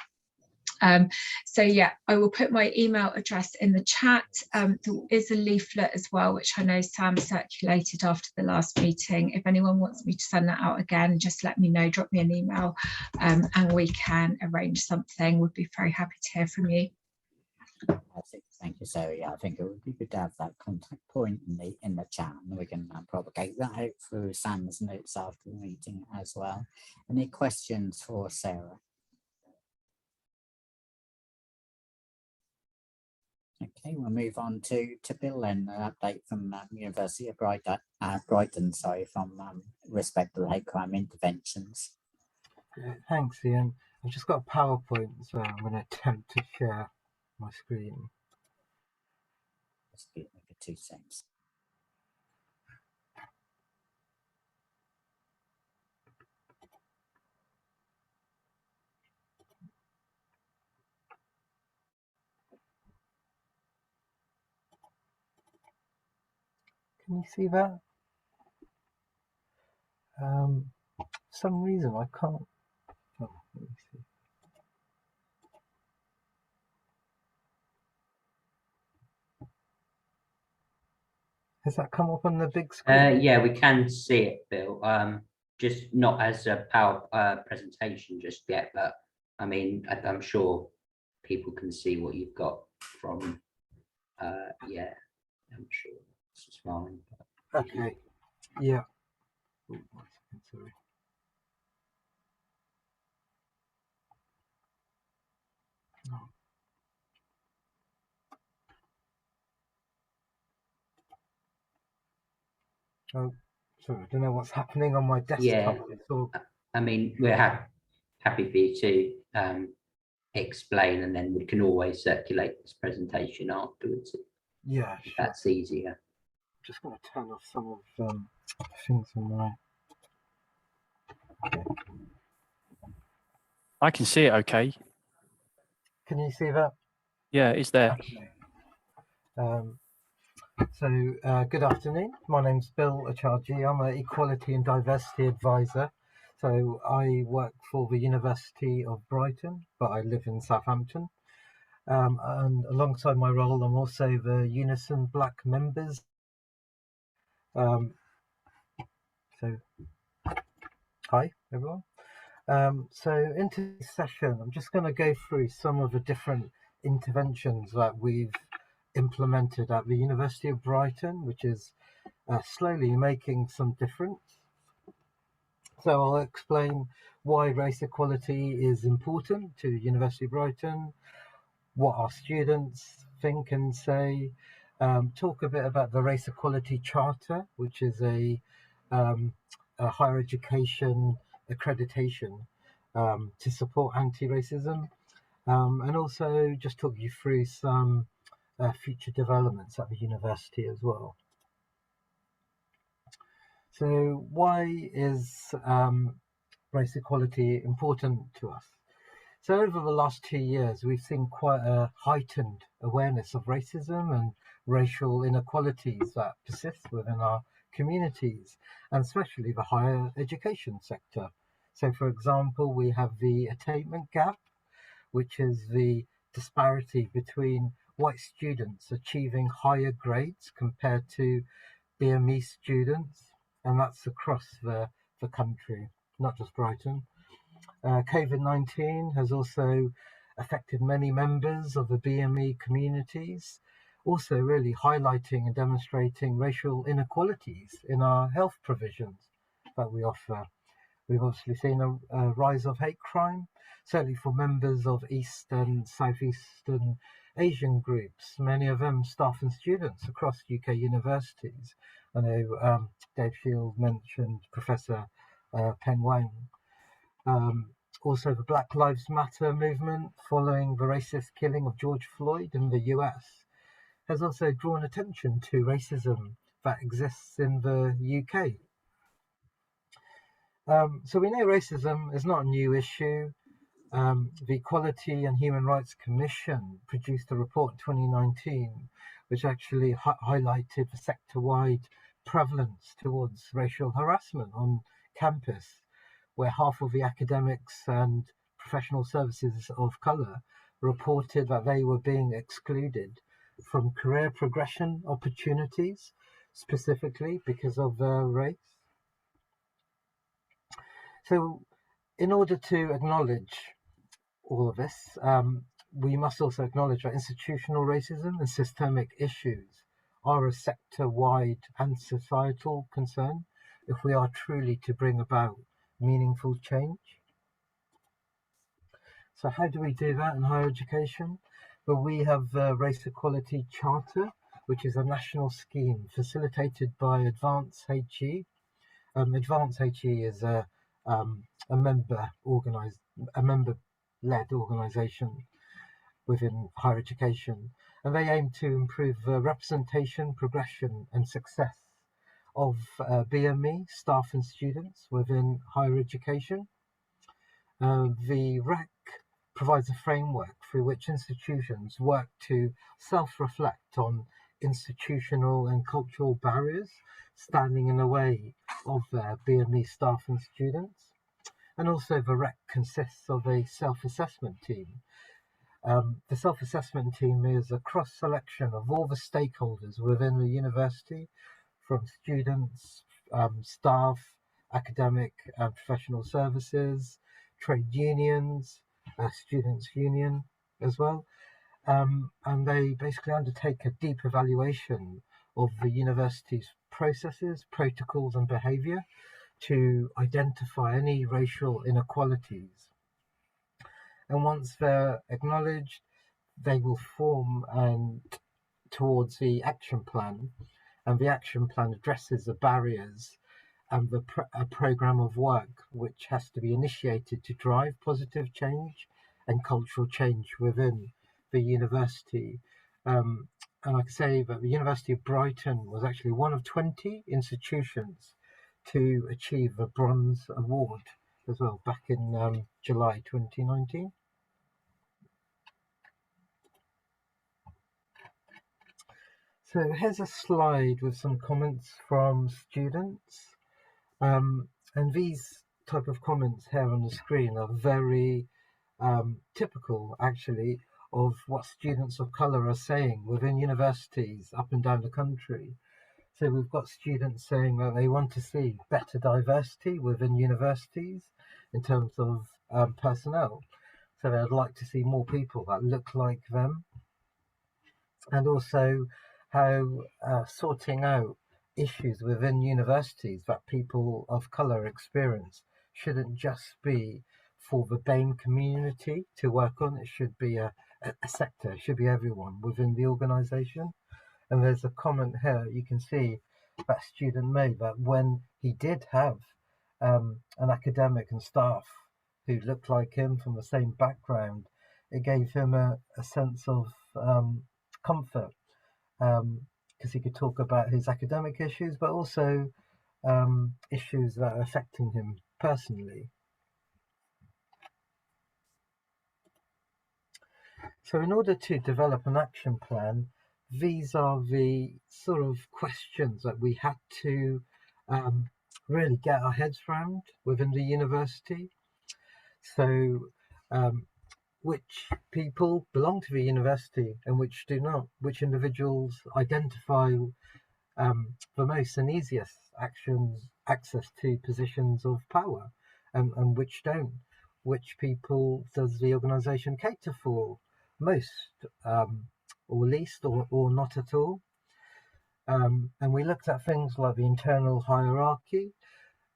[SPEAKER 7] So yeah, I will put my email address in the chat. There is a leaflet as well, which I know Sam circulated after the last meeting. If anyone wants me to send that out again, just let me know, drop me an email, and we can arrange something. We'd be very happy to hear from you.
[SPEAKER 1] Thank you, Sarah. Yeah, I think it would be good to have that contact point in the chat, and we can propagate that out through Sam's notes after the meeting as well. Any questions for Sarah? Okay, we'll move on to Bill and an update from University of Brighton, sorry, from respect to hate crime interventions.
[SPEAKER 5] Thanks, Ian. I've just got a PowerPoint, so I'm going to attempt to share my screen.
[SPEAKER 1] Just give me 2 seconds.
[SPEAKER 5] Can you see that? For some reason I can't. Oh, let me see. Has that come up on the big screen?
[SPEAKER 3] Yeah, we can see it, Bill. Just not as a power presentation just yet, but I mean, I'm sure people can see what you've got from. Yeah, I'm sure it's fine. But...
[SPEAKER 5] Okay. Yeah. Oh, 1 second, sorry. Oh. Oh, sorry, I don't know what's happening on my desktop.
[SPEAKER 3] Yeah, I mean, we're happy for you to explain, and then we can always circulate this presentation afterwards.
[SPEAKER 5] Yeah, sure.
[SPEAKER 3] That's easier.
[SPEAKER 5] Just going to turn off some of the things on my. Okay.
[SPEAKER 4] I can see it okay.
[SPEAKER 5] Can you see that?
[SPEAKER 4] Yeah, it's there.
[SPEAKER 5] Okay. Good afternoon. My name's Bill Acharji. I'm an Equality and Diversity Advisor. So I work for the University of Brighton, but I live in Southampton. And alongside my role, I'm also the Unison Black Members. Hi, everyone. So into this session, I'm just going to go through some of the different interventions that we've implemented at the University of Brighton, which is slowly making some difference. So I'll explain why race equality is important to the University of Brighton, what our students think and say, talk a bit about the Race Equality Charter, which is a higher education accreditation to support anti-racism, and also just talk you through some future developments at the university as well. So why is race equality important to us? So over the last 2 years, we've seen quite a heightened awareness of racism and racial inequalities that persist within our communities, and especially the higher education sector. So for example, we have the attainment gap, which is the disparity between white students achieving higher grades compared to BME students, and that's across the country, not just Brighton. COVID-19 has also affected many members of the BME communities, also really highlighting and demonstrating racial inequalities in our health provisions that we offer. We've obviously seen a rise of hate crime, certainly for members of East and Southeastern Asian groups, many of them staff and students across UK universities. I know Dave Shield mentioned Professor Pen Wang. Also the Black Lives Matter movement following the racist killing of George Floyd in the US has also drawn attention to racism that exists in the UK. So we know racism is not a new issue. The Equality and Human Rights Commission produced a report in 2019, which actually highlighted the sector-wide prevalence towards racial harassment on campus, where half of the academics and professional services of colour reported that they were being excluded from career progression opportunities, specifically because of their race. So in order to acknowledge all of this, we must also acknowledge that institutional racism and systemic issues are a sector-wide and societal concern if we are truly to bring about meaningful change. So how do we do that in higher education? Well, we have the Race Equality Charter, which is a national scheme facilitated by Advance HE. Advance HE is a member-led organisation within higher education, and they aim to improve the representation, progression and success of BME staff and students within higher education. The REC provides a framework through which institutions work to self-reflect on institutional and cultural barriers standing in the way of their BME staff and students. And also the REC consists of a self-assessment team. The self-assessment team is a cross-selection of all the stakeholders within the university, from students, staff, academic and professional services, trade unions, students' union as well. And they basically undertake a deep evaluation of the university's processes, protocols and behaviour to identify any racial inequalities. And once they're acknowledged, they will form towards the action plan, and the action plan addresses the barriers and a programme of work which has to be initiated to drive positive change and cultural change within the university. And I can say that the University of Brighton was actually one of 20 institutions to achieve a Bronze Award as well back in July 2019. So here's a slide with some comments from students. And these type of comments here on the screen are very typical, actually, of what students of colour are saying within universities up and down the country. So we've got students saying that they want to see better diversity within universities in terms of personnel. So they'd like to see more people that look like them. And also how sorting out issues within universities that people of colour experience shouldn't just be for the BAME community to work on. It should be a sector, it should be everyone within the organisation. And there's a comment here, you can see that student made that when he did have an academic and staff who looked like him from the same background, it gave him a sense of comfort, because he could talk about his academic issues, but also issues that are affecting him personally. So in order to develop an action plan, these are the sort of questions that we had to really get our heads around within the university. So which people belong to the university and which do not, which individuals identify the most and easiest access to positions of power, and which don't, which people does the organisation cater for most, or least, or not at all. And we looked at things like the internal hierarchy,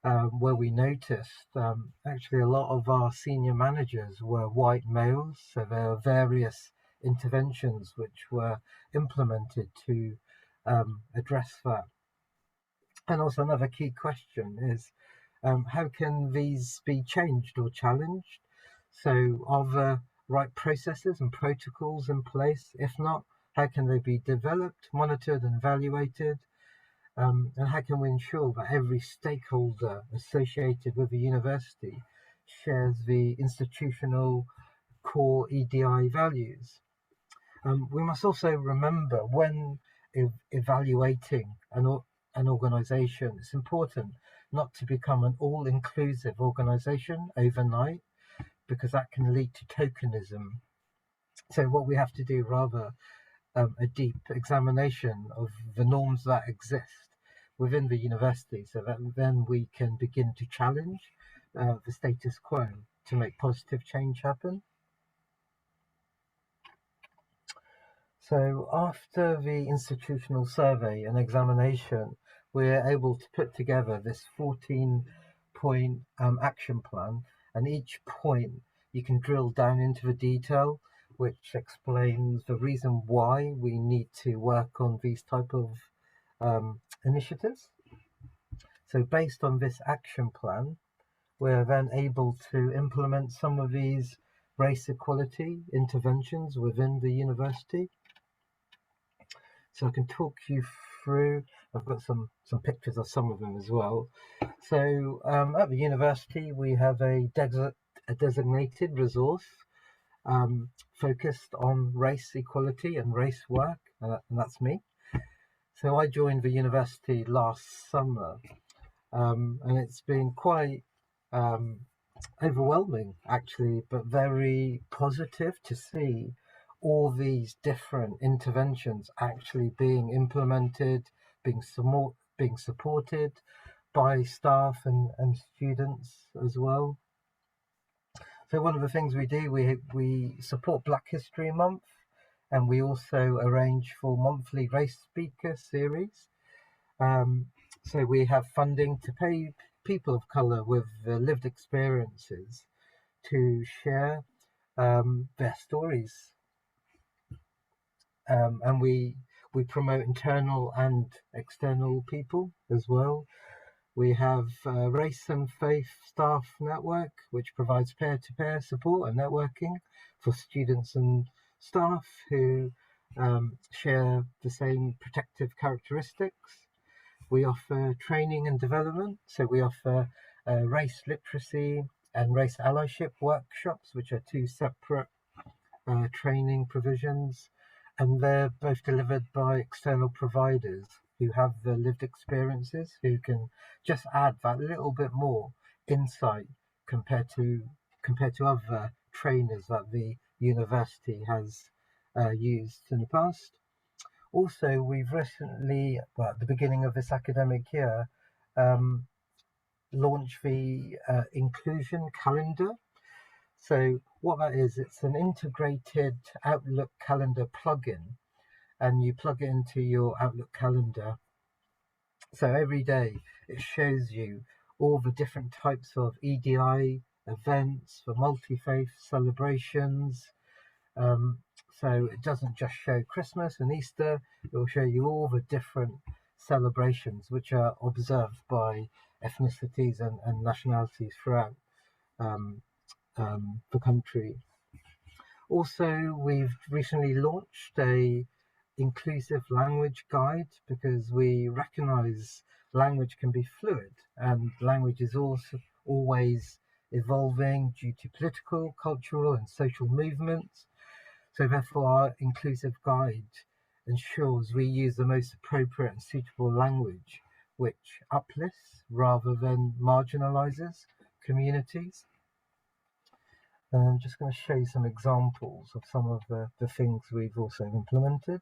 [SPEAKER 5] where we noticed actually a lot of our senior managers were white males, so there are various interventions which were implemented to address that. And also another key question is, how can these be changed or challenged? So are the right processes and protocols in place? If not, how can they be developed, monitored and evaluated? And how can we ensure that every stakeholder associated with the university shares the institutional core EDI values? We must also remember when evaluating an organisation, it's important not to become an all-inclusive organisation overnight, because that can lead to tokenism. So what we have to do, rather, a deep examination of the norms that exist within the university, so that then we can begin to challenge the status quo to make positive change happen. So after the institutional survey and examination, we're able to put together this 14-point action plan, and each point you can drill down into the detail, which explains the reason why we need to work on these type of initiatives. So based on this action plan, we're then able to implement some of these race equality interventions within the university. So I can talk you through, I've got some pictures of some of them as well. So at the university, we have a designated resource focused on race equality and race work, and that's me. So I joined the university last summer, and it's been quite overwhelming, actually, but very positive to see all these different interventions actually being implemented, being supported by staff and students as well. So one of the things we do, we support Black History Month, and we also arrange for monthly race speaker series. So we have funding to pay people of colour with lived experiences to share their stories. And we promote internal and external people as well. We have Race and Faith Staff Network, which provides peer-to-peer support and networking for students and staff who share the same protective characteristics. We offer training and development, so we offer race literacy and race allyship workshops, which are two separate training provisions, and they're both delivered by external providers who have the lived experiences, who can just add that little bit more insight compared to other trainers that the university has used in the past. Also, we've recently, well, at the beginning of this academic year, launched the inclusion calendar. So what that is, it's an integrated Outlook calendar plugin, and you plug it into your Outlook calendar. So every day it shows you all the different types of EDI events for multi-faith celebrations. So it doesn't just show Christmas and Easter, it will show you all the different celebrations which are observed by ethnicities and nationalities throughout the country. Also, we've recently launched a inclusive language guide, because we recognize language can be fluid and language is also always evolving due to political, cultural and social movements. So therefore our inclusive guide ensures we use the most appropriate and suitable language which uplifts rather than marginalizes communities. And I'm just going to show you some examples of some of the things we've also implemented.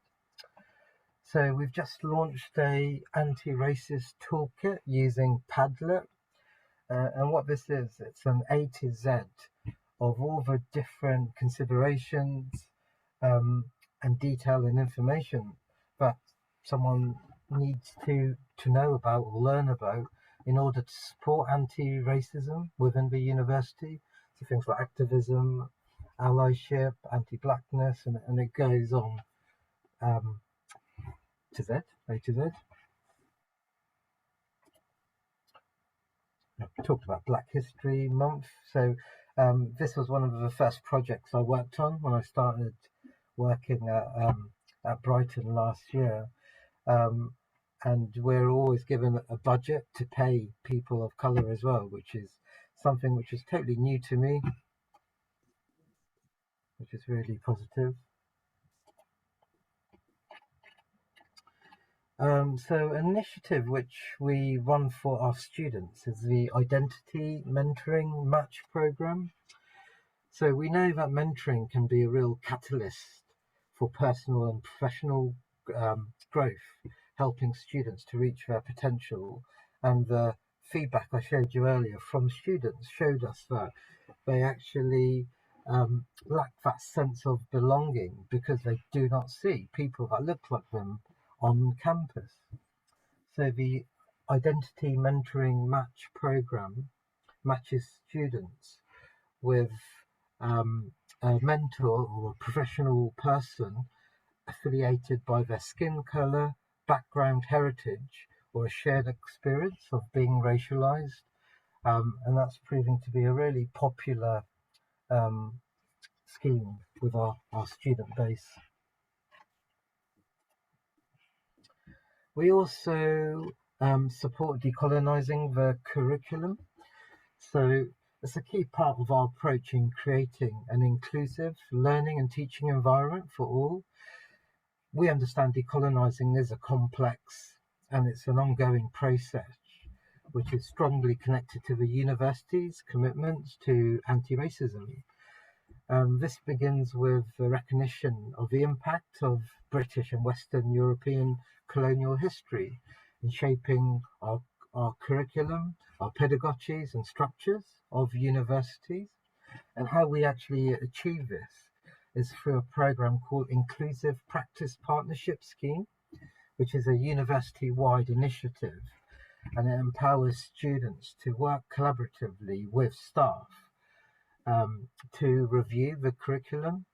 [SPEAKER 5] So we've just launched a anti-racist toolkit using Padlet. And what this is, it's an A to Z of all the different considerations and detail and information that someone needs to know about or learn about in order to support anti-racism within the university. So things like activism, allyship, anti-blackness, and it goes on to Z, A to Z. I talked about Black History Month. So this was one of the first projects I worked on when I started working at Brighton last year. and we're always given a budget to pay people of colour as well, which is something which is totally new to me, which is really positive. So an initiative which we run for our students is the Identity Mentoring Match Programme. So we know that mentoring can be a real catalyst for personal and professional growth, helping students to reach their potential. And the feedback I showed you earlier from students showed us that they actually lack that sense of belonging because they do not see people that look like them on campus. So the Identity Mentoring Match Programme matches students with a mentor or a professional person affiliated by their skin colour, background, heritage, or a shared experience of being racialised. And that's proving to be a really popular scheme with our student base. We also support decolonising the curriculum. So it's a key part of our approach in creating an inclusive learning and teaching environment for all. We understand decolonising is a complex and it's an ongoing process which is strongly connected to the university's commitments to anti-racism. This begins with the recognition of the impact of British and Western European colonial history in shaping our curriculum, our pedagogies and structures of universities. And how we actually achieve this is through a program called Inclusive Practice Partnership Scheme, which is a university-wide initiative, and it empowers students to work collaboratively with staff to review the curriculum.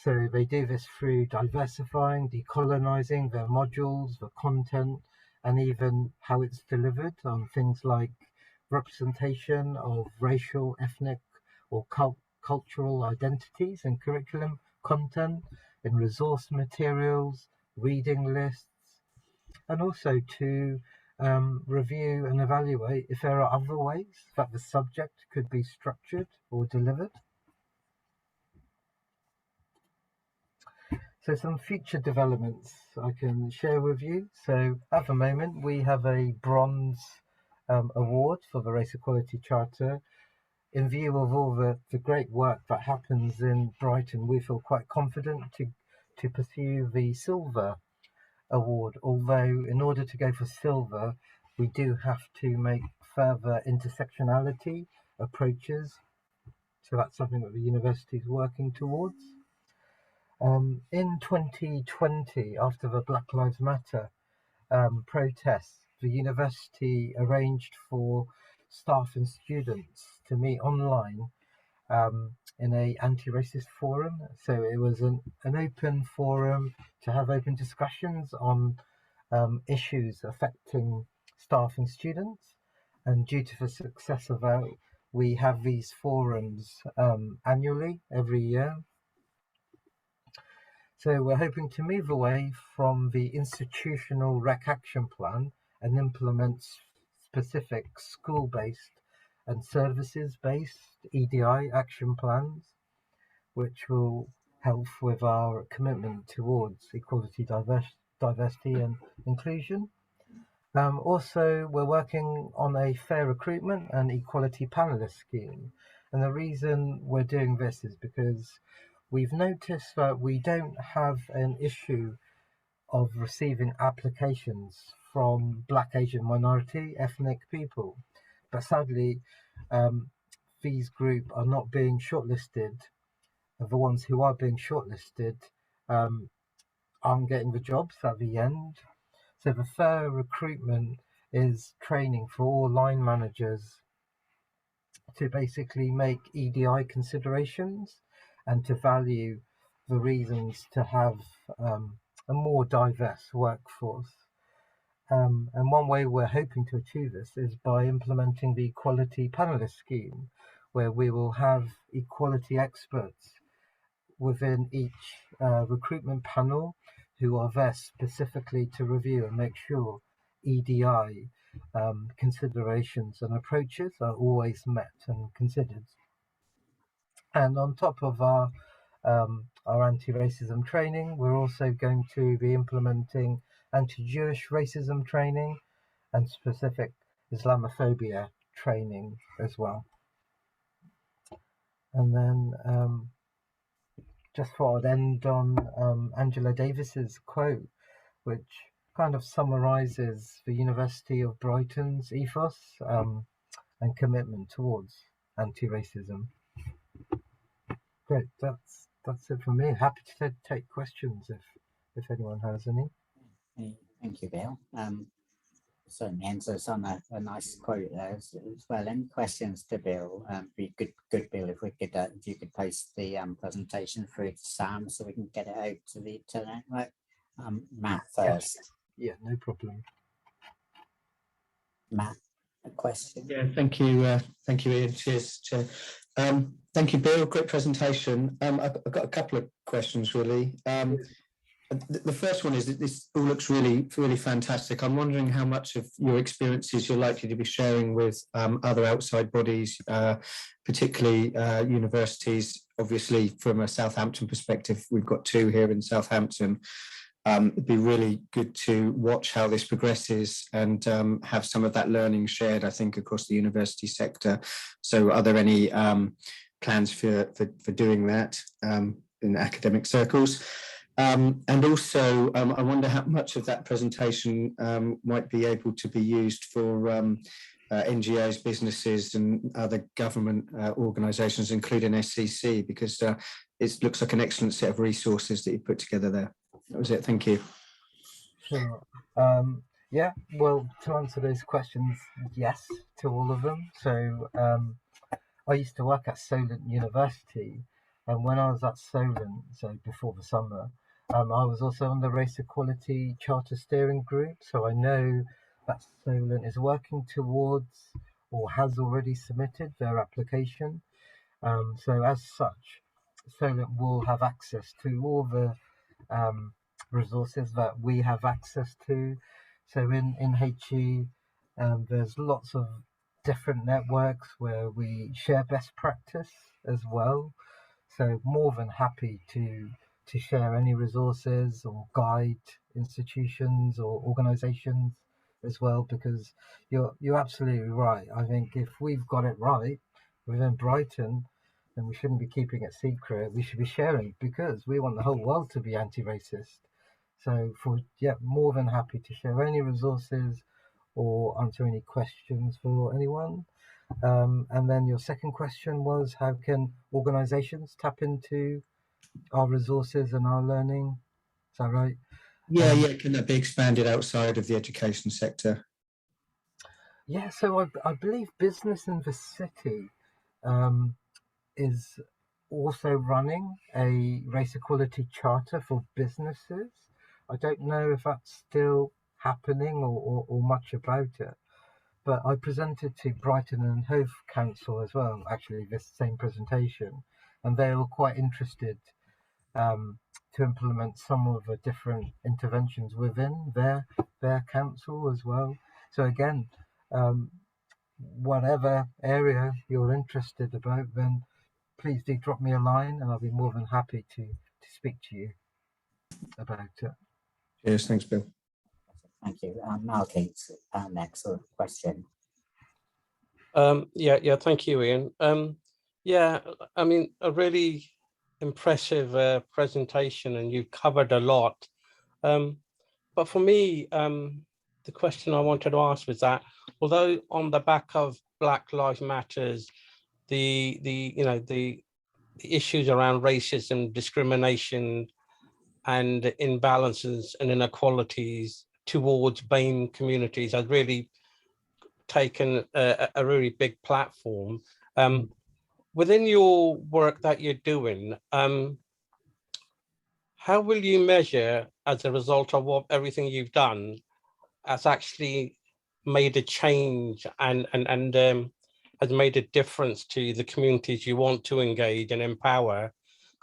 [SPEAKER 5] So they do this through diversifying, decolonising their modules, the content, and even how it's delivered on things like representation of racial, ethnic, or cultural identities in curriculum content, in resource materials, reading lists, and also to review and evaluate if there are other ways that the subject could be structured or delivered. So some future developments I can share with you. So at the moment we have a bronze award for the Race Equality Charter. In view of all the great work that happens in Brighton, we feel quite confident to pursue the silver award, although in order to go for silver we do have to make further intersectionality approaches, so that's something that the university is working towards. In 2020, after the Black Lives Matter protests, the university arranged for staff and students to meet online in a anti-racist forum. So it was an open forum to have open discussions on issues affecting staff and students. And due to the success of that, we have these forums annually, every year. So we're hoping to move away from the institutional rec action plan and implement specific school-based and services-based EDI action plans, which will help with our commitment towards equality, diversity and inclusion. Also, we're working on a fair recruitment and equality panelist scheme. And the reason we're doing this is because we've noticed that we don't have an issue of receiving applications from Black, Asian, minority, ethnic people. But sadly, these groups are not being shortlisted. The ones who are being shortlisted aren't getting the jobs at the end. So the fair recruitment is training for all line managers to basically make EDI considerations and to value the reasons to have a more diverse workforce. And one way we're hoping to achieve this is by implementing the Equality Panelist Scheme, where we will have equality experts within each recruitment panel who are there specifically to review and make sure EDI considerations and approaches are always met and considered. And on top of our anti-racism training, we're also going to be implementing anti-Jewish racism training and specific Islamophobia training as well. And then just thought I'd end on Angela Davis's quote, which kind of summarizes the University of Brighton's ethos and commitment towards anti-racism. Great, that's it for me. Happy to take questions if anyone has any.
[SPEAKER 1] Thank you, Bill. Certainly answers on a nice quote there as well. Any questions to Bill? Be good, Bill, if we could, if you could post the presentation through to Sam so we can get it out to the network. Matt first.
[SPEAKER 5] Yeah, no problem.
[SPEAKER 1] Matt, a question?
[SPEAKER 11] Yeah, thank you, Ian. Cheers, Chair. Thank you, Bill. Great presentation. I've got a couple of questions, really. The first one is that this all looks really, really fantastic. I'm wondering how much of your experiences you're likely to be sharing with other outside bodies, particularly universities. Obviously, from a Southampton perspective, we've got 2 here in Southampton. It'd be really good to watch how this progresses and have some of that learning shared, I think, across the university sector. So are there any plans for doing that in academic circles? And also, I wonder how much of that presentation might be able to be used for NGOs, businesses and other government organisations, including SCC, because it looks like an excellent set of resources that you put together there. That was it. Thank you.
[SPEAKER 5] Sure. Yeah, well, to answer those questions, yes, to all of them. So I used to work at Solent University, and when I was at Solent, so before the summer, I was also on the Race Equality Charter Steering Group. So I know that Solent is working towards or has already submitted their application. So as such, Solent will have access to all the resources that we have access to. So in HE, there's lots of different networks where we share best practice as well. So more than happy to share any resources or guide institutions or organizations as well, because you're absolutely right. I think if we've got it right within Brighton, then we shouldn't be keeping it secret. We should be sharing, because we want the whole world to be anti-racist. So more than happy to share any resources or answer any questions for anyone. And then your second question was, how can organizations tap into our resources and our learning? Is that right?
[SPEAKER 11] Yeah, can that be expanded outside of the education sector?
[SPEAKER 5] Yeah, so I believe Business in the City is also running a race equality charter for businesses. I don't know if that's still happening or much about it, but I presented to Brighton and Hove Council as well, actually, this same presentation, and they were quite interested to implement some of the different interventions within their council as well. So again, whatever area you're interested about, then please do drop me a line and I'll be more than happy to speak to you about it.
[SPEAKER 11] Cheers, thanks, Bill.
[SPEAKER 1] Thank you. Malky, next question.
[SPEAKER 20] Yeah, thank you, Ian. Yeah, I mean, a really impressive presentation, and you've covered a lot. But for me, the question I wanted to ask was that, although on the back of Black Lives Matters, the issues around racism, discrimination, and imbalances and inequalities towards BAME communities has really taken a really big platform. Within your work that you're doing, how will you measure, as a result of everything you've done, has actually made a change and has made a difference to the communities you want to engage and empower?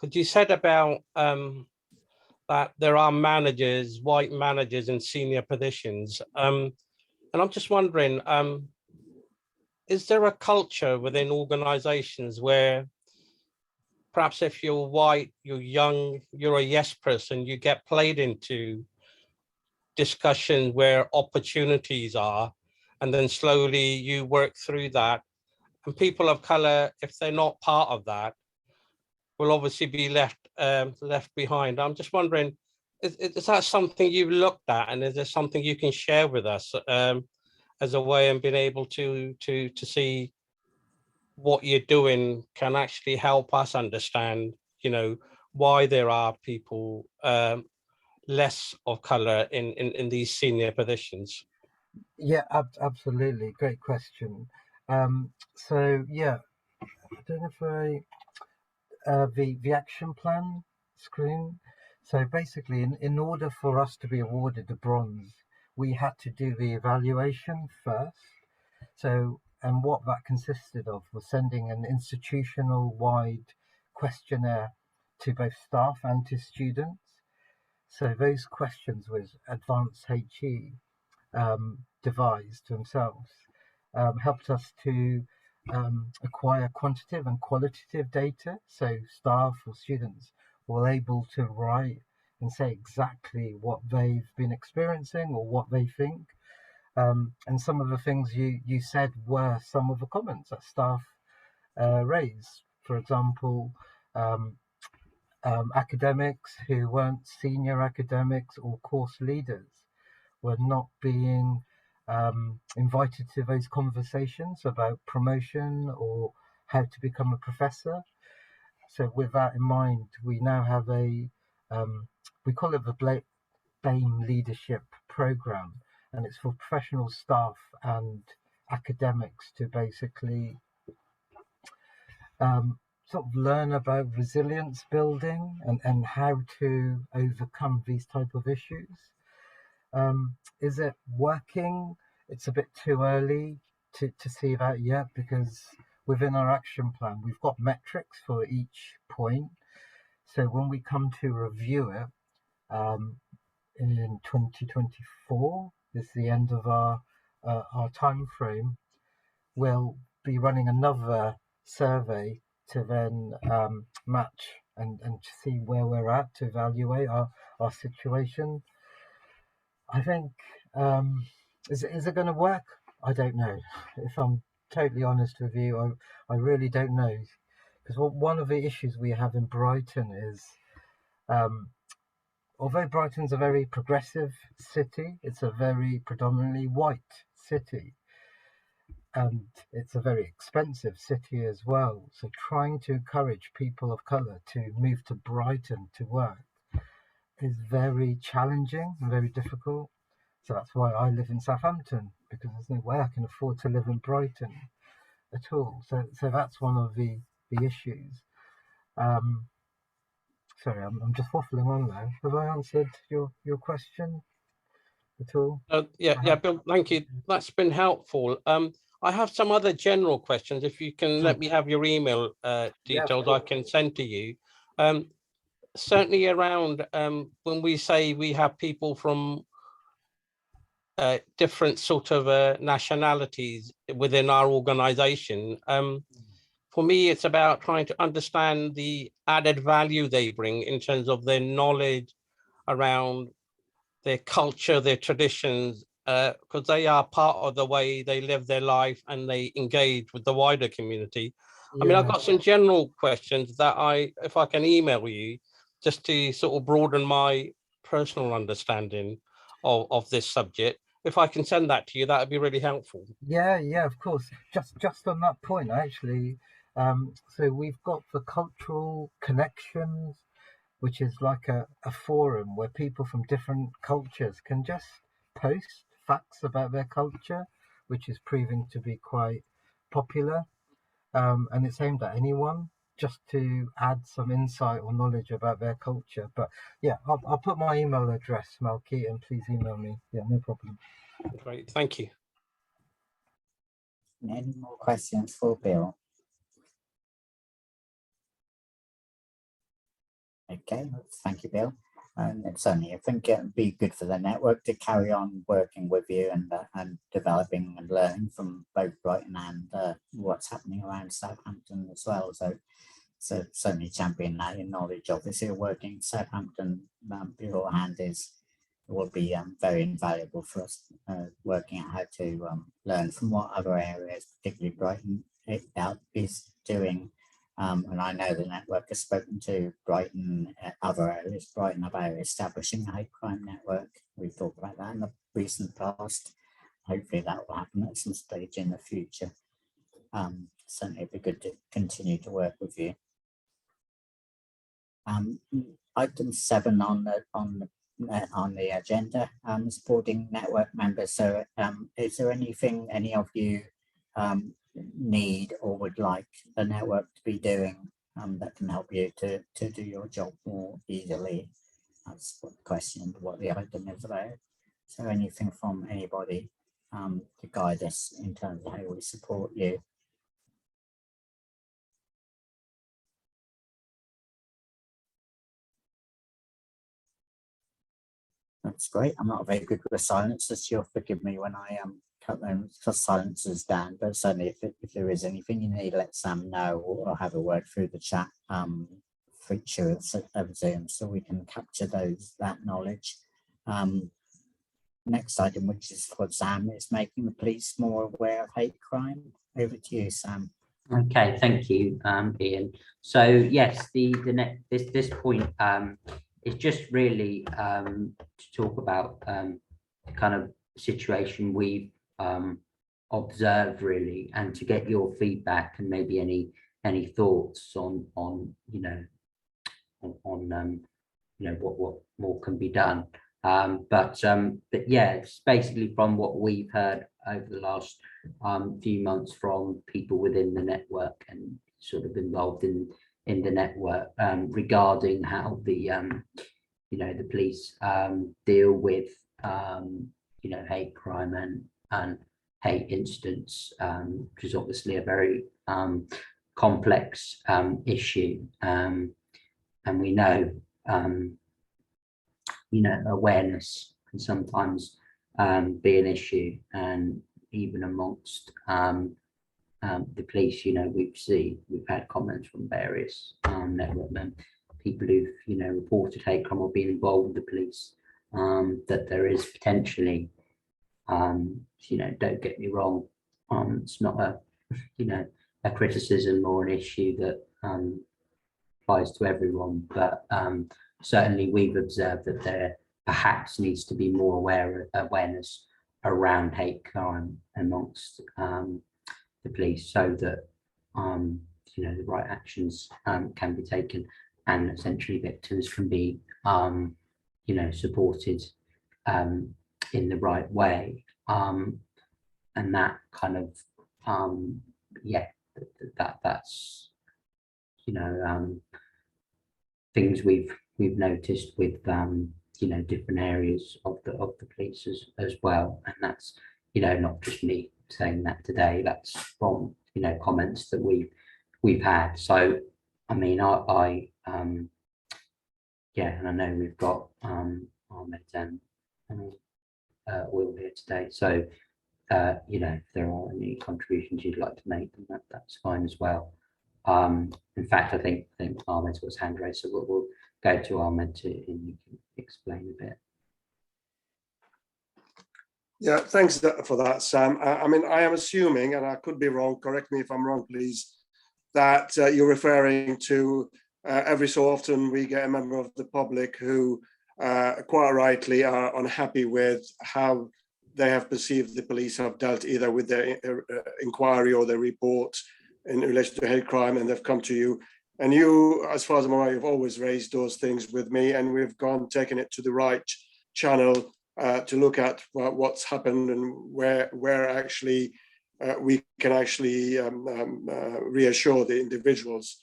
[SPEAKER 20] Because you said about that there are managers, white managers in senior positions. And I'm just wondering, is there a culture within organizations where perhaps if you're white, you're young, you're a yes person, you get played into discussion where opportunities are, and then slowly you work through that, and people of color, if they're not part of that, will obviously be left behind. I'm just wondering, is that something you've looked at, and is there something you can share with us as a way of being able to see what you're doing can actually help us understand, you know, why there are people less of color in these senior positions?
[SPEAKER 5] Yeah, absolutely. Great question. So yeah, I don't know if the action plan screen. So basically, in order for us to be awarded the bronze, we had to do the evaluation first. So, and what that consisted of was sending an institutional wide questionnaire to both staff and to students. So those questions was advanced HE devised themselves, helped us to acquire quantitative and qualitative data. So staff or students were able to write and say exactly what they've been experiencing or what they think. And some of the things you said were some of the comments that staff raised. For example, academics who weren't senior academics or course leaders were not being invited to those conversations about promotion or how to become a professor. So with that in mind, we now have we call it the BAME Leadership Program, and it's for professional staff and academics to basically sort of learn about resilience building and how to overcome these type of issues. Is it working? It's a bit too early to see that yet, because within our action plan, we've got metrics for each point. So when we come to review it in 2024, is the end of our time frame, we'll be running another survey to then match and to see where we're at, to evaluate our situation. I think, is it going to work? I don't know. If I'm totally honest with you, I really don't know. Because one of the issues we have in Brighton is, although Brighton's a very progressive city, it's a very predominantly white city. And it's a very expensive city as well. So trying to encourage people of colour to move to Brighton to work is very challenging and very difficult. So that's why I live in Southampton, because there's no way I can afford to live in Brighton at all. So that's one of the issues. Sorry, I'm just waffling on now. Have I answered your question at all?
[SPEAKER 20] Yeah, Bill, thank you. That's been helpful. I have some other general questions. If you can let me have your email details, I can send to you. Certainly around when we say we have people from different sort of nationalities within our organization, for me, it's about trying to understand the added value they bring in terms of their knowledge around their culture, their traditions, because they are part of the way they live their life and they engage with the wider community. I mean, I've got some general questions that if I can email you, just to sort of broaden my personal understanding of this subject. If I can send that to you, that would be really helpful.
[SPEAKER 5] Yeah, of course. Just on that point, actually. So we've got the cultural connections, which is like a forum where people from different cultures can just post facts about their culture, which is proving to be quite popular. And it's aimed at anyone, just to add some insight or knowledge about their culture. But yeah, I'll put my email address, Malky, and please email me. Yeah, no problem.
[SPEAKER 20] Great, thank you.
[SPEAKER 1] Any more questions for Bill? Okay, thank you, Bill. And certainly, I think it would be good for the network to carry on working with you and developing and learning from both Brighton and what's happening around Southampton as well. So certainly champion that in knowledge. Obviously, working in Southampton beforehand will be very invaluable for us working out how to learn from what other areas, particularly Brighton, is doing. And I know the network has spoken to Brighton, other areas, Brighton about establishing a hate crime network. We've talked about that in the recent past. Hopefully that will happen at some stage in the future. Certainly it'd be good to continue to work with you. Item 7 on the agenda, supporting network members. So is there anything any of you need or would like the network to be doing that can help you to do your job more easily? That's what the question, what the item is about. So anything from anybody to guide us in terms of how we support you? That's great. I'm not very good with silences. You'll forgive me when I cut them silences down, but certainly if there is anything you need, let Sam know or have a word through the chat feature of Zoom so we can capture that knowledge. Next item, which is for Sam, is making the police more aware of hate crime. Over to you, Sam.
[SPEAKER 3] Okay, thank you, Ian. So yes, this point is just really to talk about the kind of situation we've observed, really, and to get your feedback and maybe any thoughts on what more can be done. But yeah, it's basically from what we've heard over the last few months from people within the network and sort of involved in the network regarding how the the police deal with hate crime and hate incidents, which is obviously a very complex issue, and we know awareness can sometimes be an issue, and even amongst the police, we've had comments from various network men, people who've reported hate crime or been involved with the police, that there is potentially, don't get me wrong, it's not a criticism or an issue that applies to everyone, but certainly we've observed that there perhaps needs to be more awareness around hate crime amongst the police, so that the right actions can be taken, and essentially victims can be supported in the right way, and that kind of that's things we've noticed with different areas of the police as well, and that's not just me saying that today, that's from comments that we've had. So I mean, I and I know we've got Ahmed and Will here today, so if there are any contributions you'd like to make, then that's fine as well. In fact, I think Ahmed's got his hand raised, so we'll go to Ahmed and you can explain a bit.
[SPEAKER 14] Yeah, thanks for that, Sam. I mean, I am assuming, and I could be wrong, correct me if I'm wrong, please, that you're referring to every so often we get a member of the public who quite rightly are unhappy with how they have perceived the police have dealt either with their inquiry or their report in relation to hate crime, and they've come to you. And you, as far as I'm aware, you've always raised those things with me, and we've taken it to the right channel to look at what's happened and where actually we can actually reassure the individuals.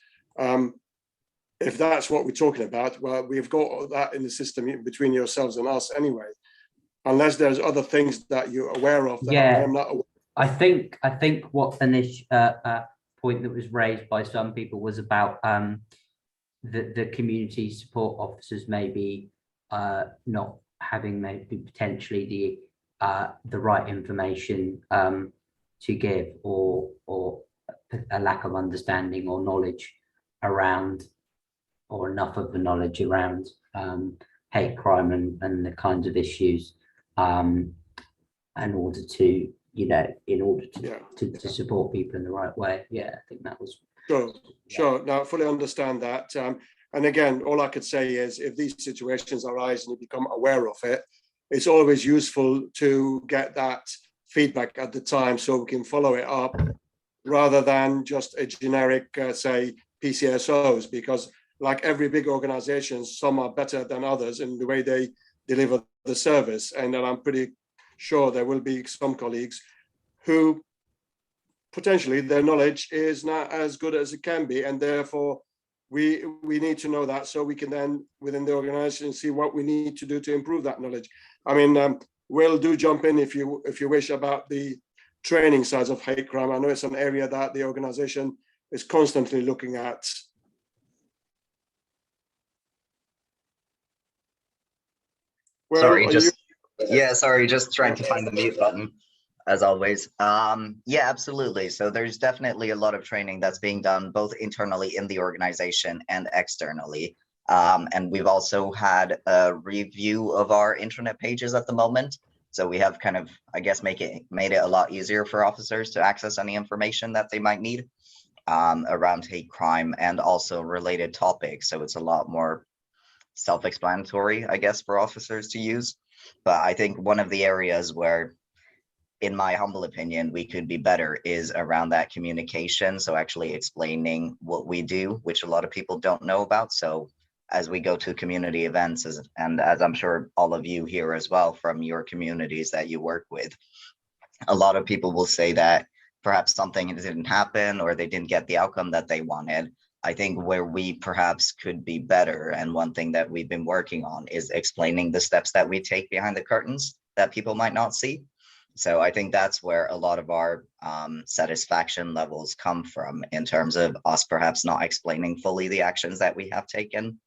[SPEAKER 14] If that's what we're talking about, well, we've got that in the system between yourselves and us anyway, unless there's other things that you're aware of that I am not aware of.
[SPEAKER 3] I think what the point that was raised by some people was about the community support officers maybe not having maybe potentially the right information to give, or a lack of understanding or knowledge around, or enough of the knowledge around hate crime and the kinds of issues in order to, to support people in the right way. Yeah, I think that was
[SPEAKER 14] sure. Now, I fully understand that. And again, all I could say is, if these situations arise and you become aware of it, it's always useful to get that feedback at the time so we can follow it up, rather than just a generic, say, PCSOs, because like every big organization, some are better than others in the way they deliver the service. And then I'm pretty sure there will be some colleagues who potentially their knowledge is not as good as it can be, and therefore we need to know that, so we can then within the organization see what we need to do to improve that knowledge. I mean, Will, do jump in if you wish about the training sides of hate crime. I know it's an area that the organization is constantly looking at. Well,
[SPEAKER 15] sorry, just trying to find the mute button, as always. Yeah, absolutely. So there's definitely a lot of training that's being done both internally in the organization and externally. And we've also had a review of our intranet pages at the moment. So we have kind of, I guess, made it a lot easier for officers to access any information that they might need around hate crime and also related topics. So it's a lot more self-explanatory, I guess, for officers to use. But I think one of the areas where, in my humble opinion, we could be better is around that communication. So actually explaining what we do, which a lot of people don't know about. So as we go to community events, and as I'm sure all of you hear as well from your communities that you work with, a lot of people will say that perhaps something didn't happen or they didn't get the outcome that they wanted. I think where we perhaps could be better, and one thing that we've been working on, is explaining the steps that we take behind the curtains that people might not see. So I think that's where a lot of our satisfaction levels come from, in terms of us perhaps not explaining fully the actions that we have taken.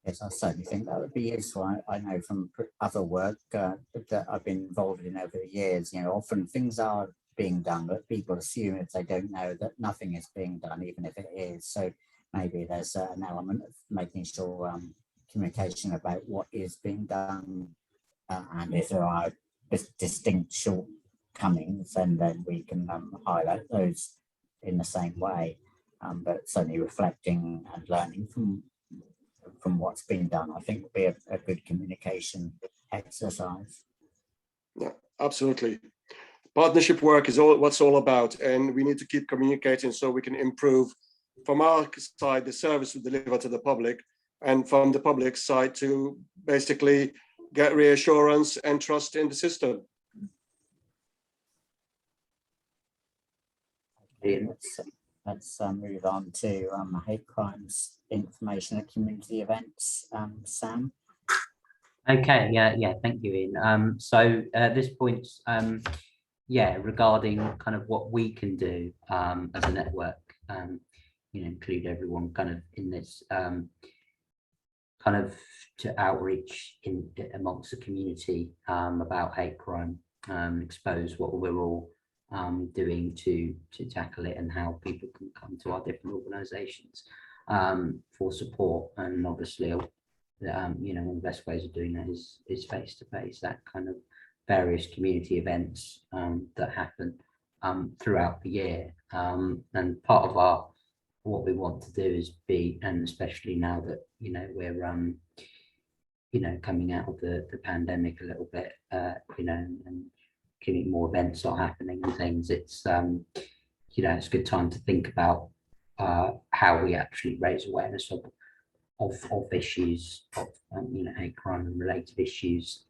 [SPEAKER 1] Yes, I certainly think that would be useful. I know from other work that I've been involved in over the years, often things are being done, but people assume, if they don't know, that nothing is being done, even if it is. So maybe there's an element of making sure communication about what is being done, and if there are distinct shortcomings, and then we can highlight those in the same way. But certainly reflecting and learning from what's been done, I think, would be a good communication exercise.
[SPEAKER 14] Yeah, absolutely. Partnership work is what's all about, and we need to keep communicating so we can improve from our side the service we deliver to the public, and from the public side to basically get reassurance and trust in the system.
[SPEAKER 1] Let's move on to hate crimes information at community events. Sam.
[SPEAKER 3] Okay, yeah, thank you, Ian. So at this point, regarding kind of what we can do as a network, include everyone kind of in this kind of to outreach amongst the community about hate crime, expose what we're all doing to tackle it, and how people can come to our different organisations for support. And obviously, one of the best ways of doing that is face to face. That kind of various community events that happen throughout the year, and part of what we want to do is be, and especially now that we're coming out of the pandemic a little bit, and more events are happening and things, it's it's a good time to think about how we actually raise awareness of issues of hate crime and related issues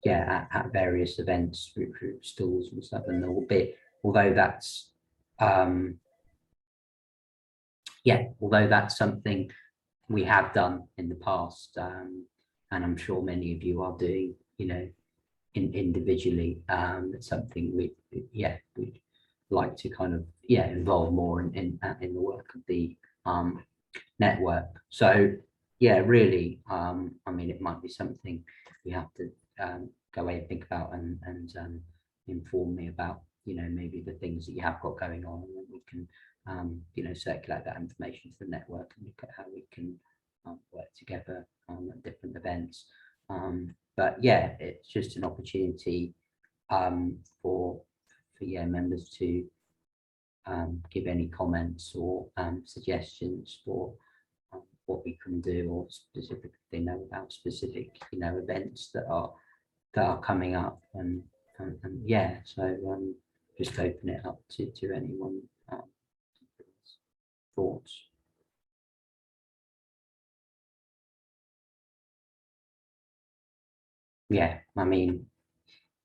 [SPEAKER 3] at various events, through stalls and stuff. And there will be, although that's something we have done in the past, and I'm sure many of you are doing individually, it's something we'd like to kind of involve more in the work of the network. So yeah, really, I mean, it might be something we have to go away and think about and inform me about, you know, maybe the things that you have got going on, and then we can, you know, circulate that information to the network and look at how we can work together at different events. But yeah, it's just an opportunity for yeah, members to give any comments or suggestions for what we can do, or specifically they know about specific, you know, events that are coming up, and yeah, so just open it up to anyone thoughts. Yeah, I mean,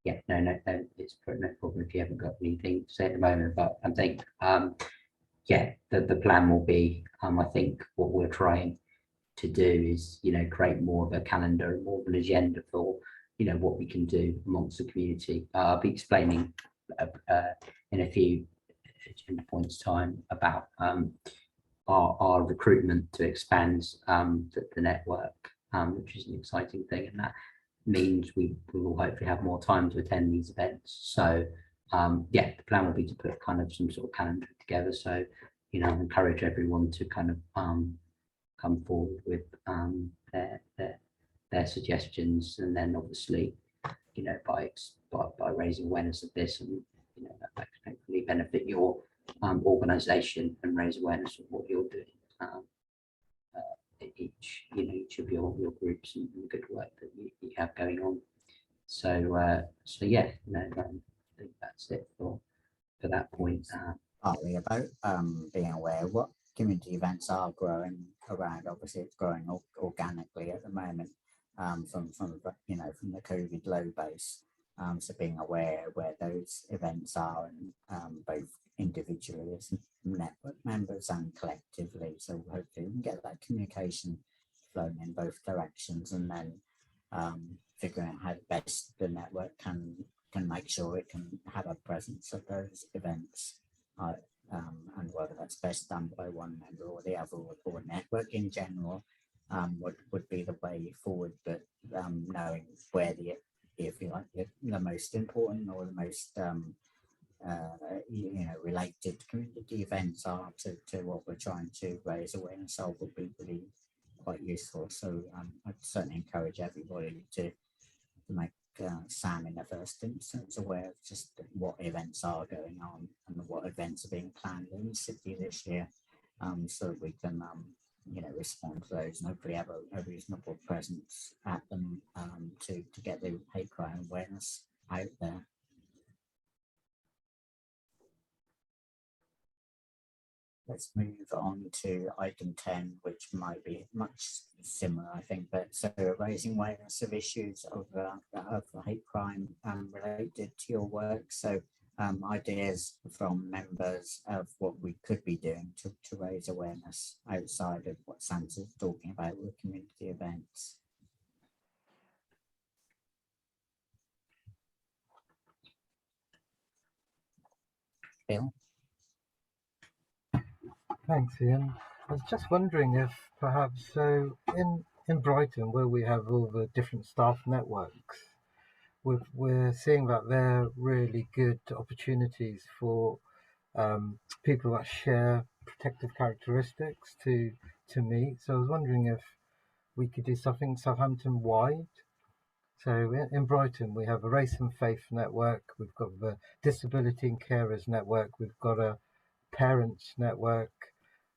[SPEAKER 3] yeah, no, it's no problem if you haven't got anything to say at the moment, but I think yeah, the plan will be, I think what we're trying to do is, you know, create more of a calendar, more of an agenda for, you know, what we can do amongst the community. I'll be explaining in a few points time about our recruitment to expand the network, which is an exciting thing, and that means we will hopefully have more time to attend these events. So yeah, the plan will be to put kind of some sort of calendar together. So, you know, encourage everyone to kind of come forward with their suggestions, and then obviously, you know, by raising awareness of this, and you know, that can hopefully benefit your organisation and raise awareness of what you're doing. Each of your groups and the good work that you have going on. So so yeah, no, I think that's it for that point.
[SPEAKER 1] Partly about being aware what community events are growing around. Obviously, it's growing organically at the moment from you know, from the COVID low base. So being aware where those events are, and both individually as network members and collectively. So hopefully we can get that communication flowing in both directions, and then figuring out how best the network can make sure it can have a presence at those events. And whether that's best done by one member or the other, or network in general, would be the way forward. But knowing where if you like, the most important or the most you know, related community events are to what we're trying to raise awareness of, would be really quite useful. So I'd certainly encourage everybody to make Sam in the first instance aware of just what events are going on and what events are being planned in the city this year, so that we can you know, respond to those and hopefully have a reasonable presence at them, to get the hate crime awareness out there. Let's move on to item 10, which might be much similar, I think, but so raising awareness of issues of hate crime related to your work. So ideas from members of what we could be doing to raise awareness outside of what Sam's talking about with community events. Bill?
[SPEAKER 5] Thanks, Ian. I was just wondering if perhaps, so in Brighton, where we have all the different staff networks, we're seeing that they're really good opportunities for people that share protective characteristics to meet. So I was wondering if we could do something Southampton wide. So in Brighton, we have a race and faith network. We've got the disability and carers network. We've got a parents network.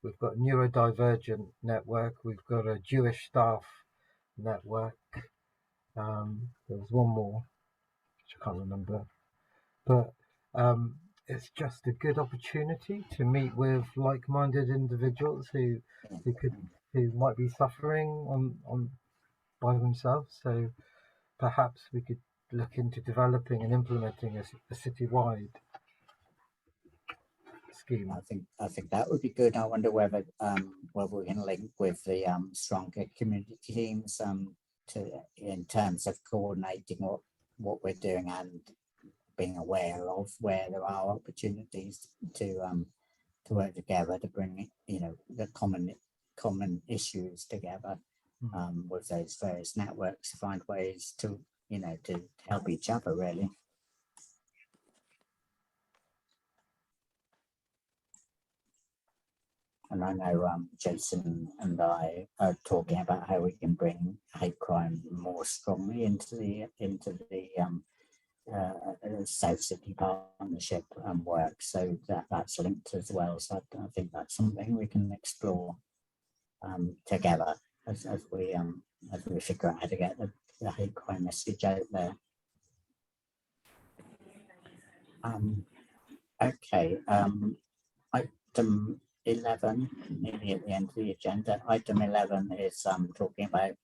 [SPEAKER 5] We've got neurodivergent network. We've got a Jewish staff network. There was one more, which I can't remember. But it's just a good opportunity to meet with like-minded individuals who might be suffering on by themselves. So perhaps we could look into developing and implementing a citywide scheme.
[SPEAKER 1] I think that would be good. I wonder whether we can link with the stronger community teams in terms of coordinating what we're doing and being aware of where there are opportunities to work together to bring, you know, the common issues together. with those various networks to find ways to, to help each other really. And I know Jason and I are talking about how we can bring hate crime more strongly into the South City Partnership work, so that's linked as well. So I think that's something we can explore together as we figure out how to get the hate crime message out there. Okay, item 11, nearly at the end of the agenda. Item 11 is talking about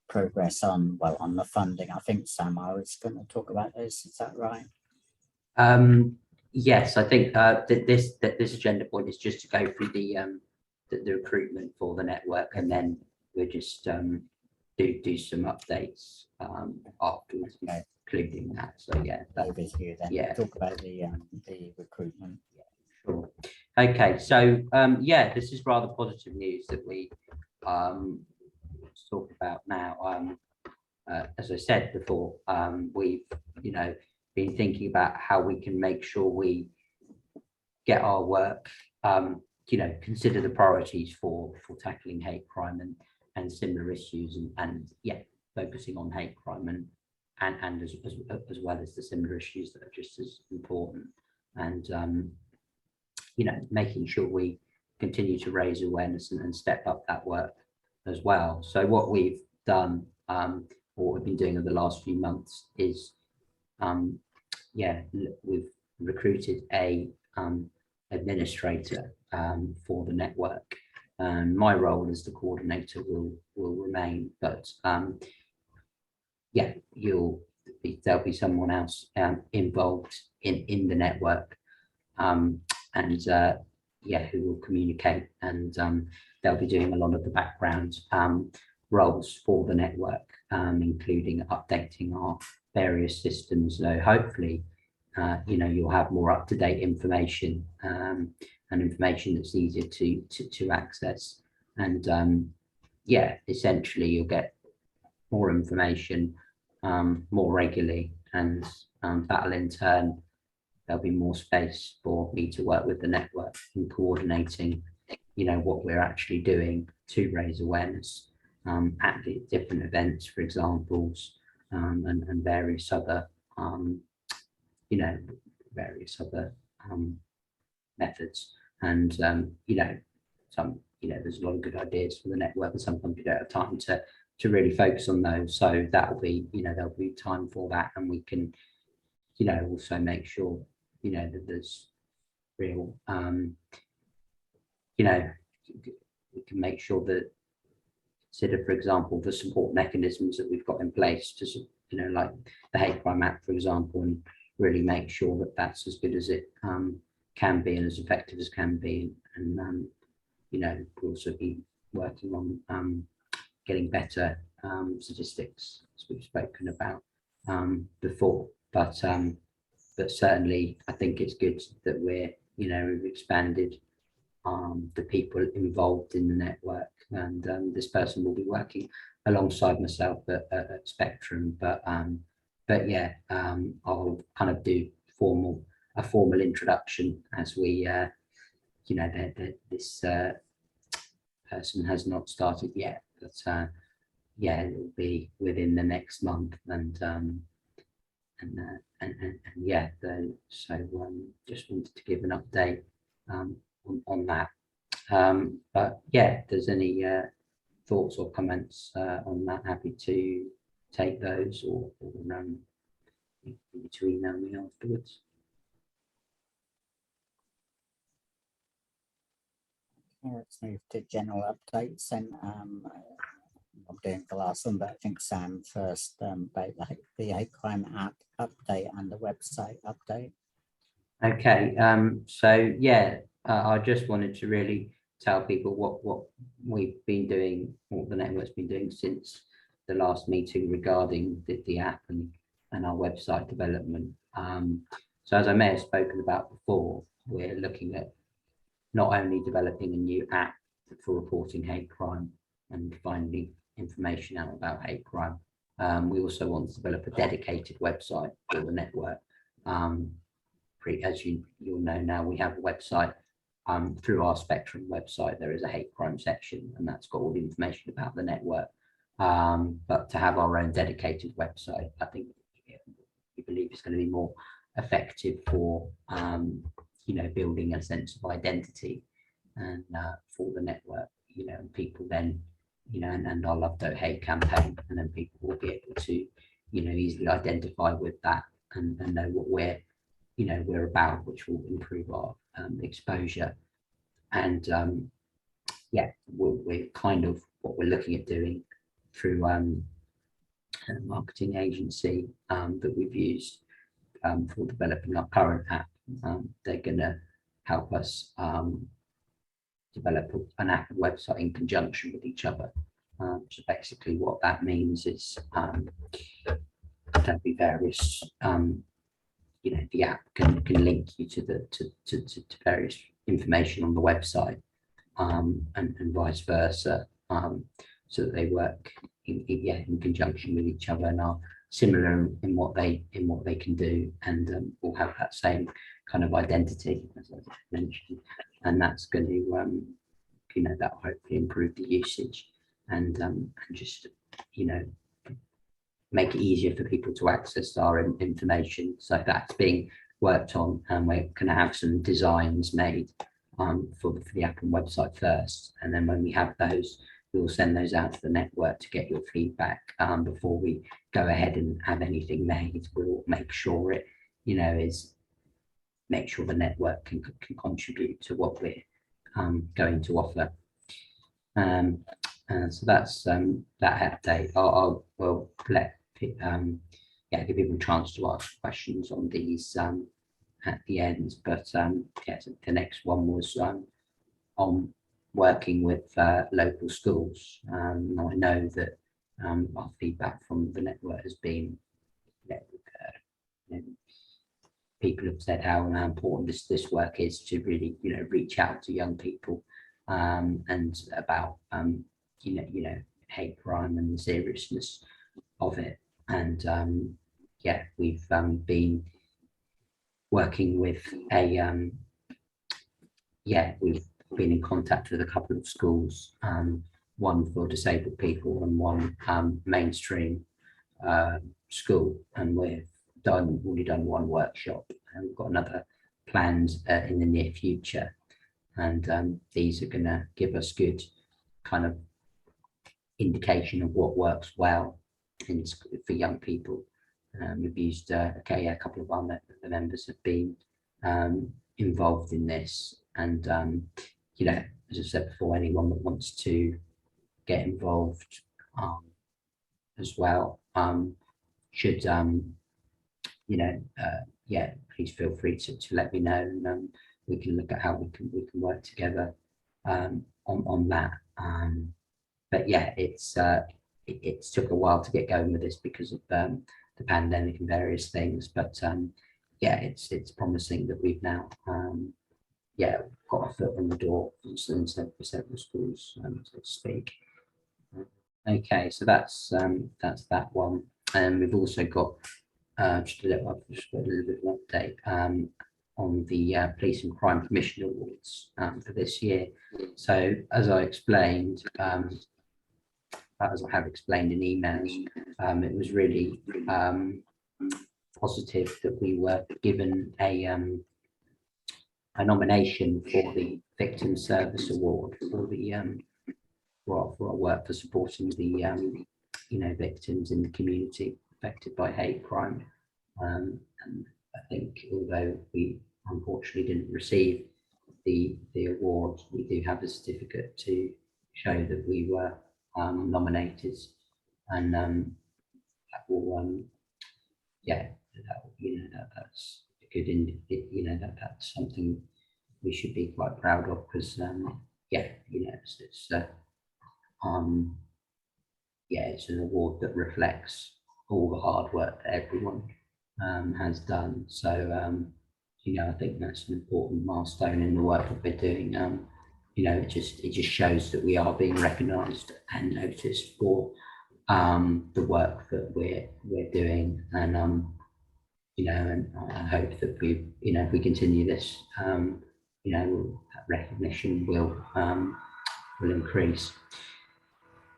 [SPEAKER 1] progress on the funding. I think Sam, I was going to talk about this. Is that right?
[SPEAKER 3] Yes, I think this agenda point is just to go through the recruitment for the network, and then we'll just do some updates afterwards, including that. So yeah,
[SPEAKER 1] overview then. Yeah, talk about the recruitment.
[SPEAKER 3] Sure. Okay, so yeah, this is rather positive news that we talk about now. As I said before, we've been thinking about how we can make sure we get our work, consider the priorities for tackling hate crime and similar issues, and yeah, focusing on hate crime and as well as the similar issues that are just as important, and making sure we continue to raise awareness and step up that work as well. So what we've done, or what we've been doing over the last few months is, we've recruited a administrator for the network. My role as the coordinator will remain, but there'll be someone else involved in the network, who will communicate, and they'll be doing a lot of the background roles for the network, including updating our various systems. So hopefully, you'll have more up-to-date information, and information that's easier to access. And essentially you'll get more information more regularly, and that'll in turn, there'll be more space for me to work with the network in coordinating, what we're actually doing to raise awareness at the different events, for examples, and various other, methods. And there's a lot of good ideas for the network, and sometimes you don't have time to really focus on those. So that'll be, there'll be time for that, and we can, also make sure, that there's real, we can make sure that, consider, for example, the support mechanisms that we've got in place to, like the Hate Crime Act, for example, and really make sure that that's as good as it can be and as effective as can be. And we'll also be working on getting better statistics, as we've spoken about before. But certainly, I think it's good that we've expanded the people involved in the network, and this person will be working alongside myself at Spectrum. But yeah, I'll kind of do a formal introduction as we, this person has not started yet, but yeah, it will be within the next month, and yeah, so just wanted to give an update on that. But yeah, if there's any thoughts or comments on that, happy to take those, or to email me afterwards.
[SPEAKER 1] Let's move to general updates, and I'm doing the last one, but I think Sam first, about the hate crime app update and the website update.
[SPEAKER 3] Okay, so yeah, I just wanted to really tell people what we've been doing, what the network's been doing since the last meeting regarding the app and our website development. So as I may have spoken about before, we're looking at not only developing a new app for reporting hate crime, and finding information out about hate crime. We also want to develop a dedicated website for the network. As you'll know now, we have a website. Through our Spectrum website, there is a hate crime section, and that's got all the information about the network. But to have our own dedicated website, I think we believe is going to be more effective for building a sense of identity and for the network. And people then, and our Love Don't Hate campaign, and then people will be able to, easily identify with that and know what we're about, which will improve our exposure. And we're kind of what we're looking at doing through a marketing agency that we've used for developing our current app. They're going to help us develop an app and website in conjunction with each other. So basically what that means is there'll be various the app can link you to various information on the website, and vice versa, so that they work in conjunction with each other and are similar in what they can do, and will have that same kind of identity, as I mentioned, and that's going to that will hopefully improve the usage and just make it easier for people to access our information. So that's being worked on, and we're going to have some designs made for the app and website first, and then when we have those, we'll send those out to the network to get your feedback. Before we go ahead and have anything made, we'll make sure it make sure the network can contribute to what we're going to offer. So that's that update. We'll let give people a chance to ask questions on these at the end. But so the next one was on working with local schools. I know that our feedback from the network has been people have said how important this work is to really reach out to young people and about hate crime and the seriousness of it. And we've been working with we've been in contact with a couple of schools, one for disabled people and one mainstream school, and we've already done one workshop, and we've got another planned in the near future. And these are going to give us good kind of indication of what works well for young people. We've used a couple of our members have been involved in this, and as I said before, anyone that wants to get involved as well should please feel free to let me know, and we can look at how we can work together on that. But it's took a while to get going with this because of the pandemic and various things, but it's promising that we've now got a foot in the door for several schools, so to speak. Okay, so that's that one, and we've also got just a little bit of an update on the Police and Crime Commission Awards for this year. So as I explained, as I have explained in emails, it was really positive that we were given a nomination for the Victim Service Award for the for our work for supporting the victims in the community affected by hate crime. And I think although we unfortunately didn't receive the award, we do have a certificate to show that we were nominated, and that will that's a good that's something we should be quite proud of, because it's an award that reflects all the hard work that everyone has done. So I think that's an important milestone in the work that we're doing it just shows that we are being recognised and noticed for the work that we're doing, and and I hope that if we continue this, recognition will increase.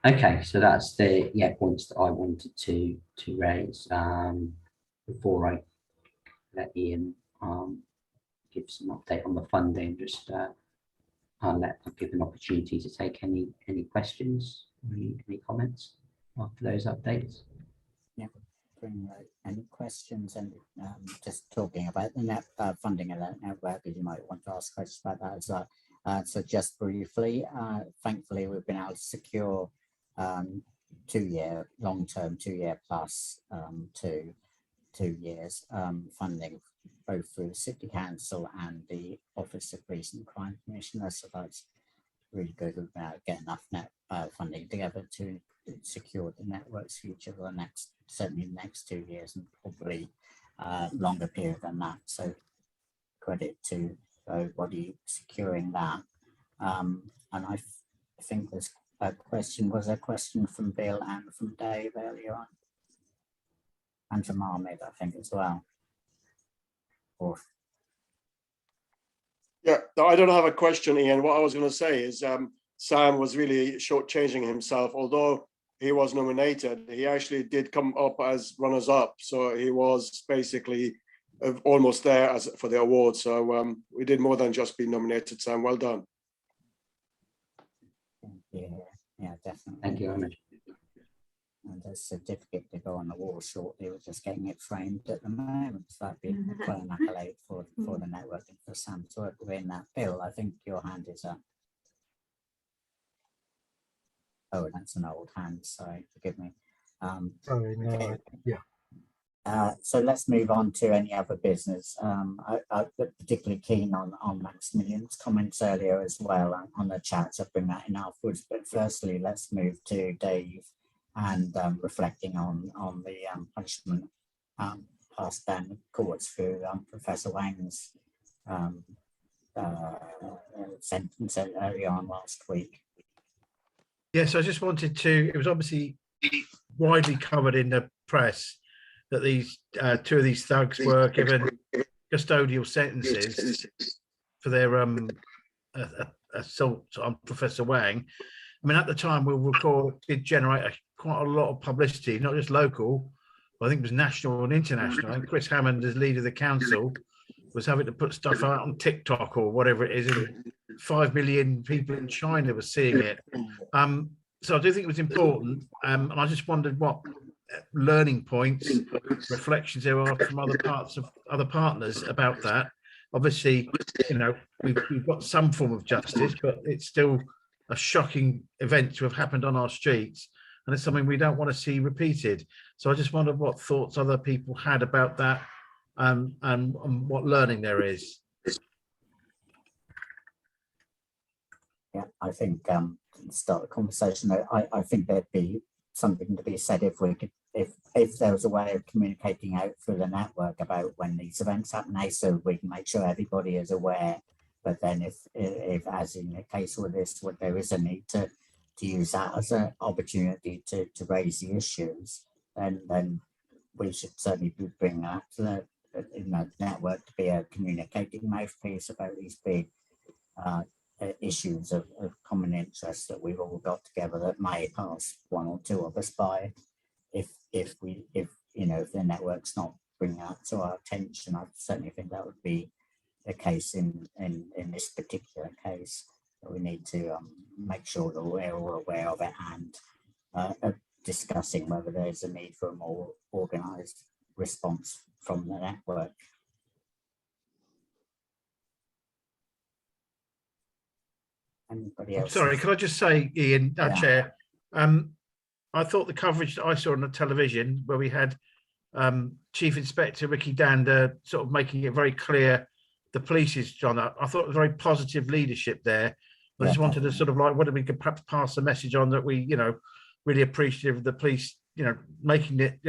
[SPEAKER 3] Okay, so that's the points that I wanted to raise. Before I let Ian give some update on the funding, just I'll give an opportunity to take any questions, any comments after those updates.
[SPEAKER 1] Yeah, bring any questions, and just talking about the net funding of that network, you might want to ask questions about that as well. So just briefly, thankfully we've been able to secure 2-year, long-term, 2-year plus 2 years funding, both through the City Council and the Office of Police and Crime Commissioner. So that's really good. We've been able to get enough net funding together to secure the network's future for certainly the next 2 years, and probably longer period than that. So credit to everybody securing that. And I think there's a question from Bill and from Dave earlier on, and from Ahmed, I think, as well.
[SPEAKER 14] Yeah, I don't have a question, Ian. What I was going to say is Sam was really shortchanging himself. Although he was nominated, he actually did come up as runners-up. So he was basically almost there for the award. So we did more than just be nominated, Sam. Well done.
[SPEAKER 1] Yeah, definitely.
[SPEAKER 3] Thank you, Ahmed.
[SPEAKER 1] And there's a certificate to go on the wall shortly. We're just getting it framed at the moment. So that'd be quite an accolade for the network and for Sam's work within that. Bill, I think your hand is up. Oh, that's an old hand. Sorry, forgive me.
[SPEAKER 5] Sorry, no,
[SPEAKER 1] okay.
[SPEAKER 5] Yeah.
[SPEAKER 1] So let's move on to any other business. I'm particularly keen on Maximilian's comments earlier as well on the chat, so bring that in afterwards. But firstly, let's move to Dave and reflecting on the punishment passed down the courts through Professor Wang's sentence early on last week.
[SPEAKER 6] Yes, I just wanted to, it was obviously widely covered in the press that these 2 of these thugs were given custodial sentences for their assault on Professor Wang. I mean, at the time, we'll recall, it did generate quite a lot of publicity, not just local, but I think it was national and international. And Chris Hammond, as leader of the council, was having to put stuff out on TikTok or whatever it is, and 5 million people in China were seeing it. So I do think it was important, and I just wondered what learning points, reflections there are from other partners about that. Obviously, we've got some form of justice, but it's still a shocking event to have happened on our streets, and it's something we don't want to see repeated. So I just wondered what thoughts other people had about that, and what learning there is.
[SPEAKER 1] Yeah, I think to start the conversation, I think there'd be something to be said if we could, if there was a way of communicating out through the network about when these events happen, so we can make sure everybody is aware. But then if as in the case with this, there is a need to use that as an opportunity to raise the issues, then we should certainly be bringing that to the network to be a communicating mouthpiece about these big issues of common interest that we've all got together that may pass 1 or 2 of us by. If the network's not bringing that to our attention, I certainly think that would be the case in this particular case. That we need to make sure that we're all aware of it and discussing whether there's a need for a more organised response from the network. Anybody else?
[SPEAKER 6] Sorry, could I just say, Ian, Chair, I thought the coverage that I saw on the television, where we had Chief Inspector Ricky Dander sort of making it very clear the police is on, I thought it was very positive leadership there. I just wanted to sort of whether we could perhaps pass a message on that we, really appreciative of the police, making it,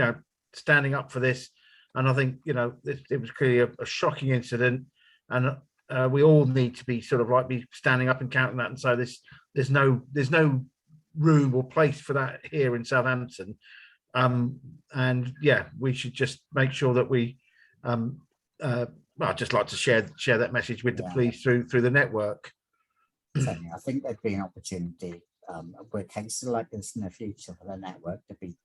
[SPEAKER 6] standing up for this. And I think, it was clearly a shocking incident. And we all need to be sort of like be standing up and counting that, and so there's no room or place for that here in Southampton. And yeah, we should just make sure that we well, I'd just like to share that message with the police through the network.
[SPEAKER 1] Certainly, I think there'd be an opportunity with cases like this in the future for the network to be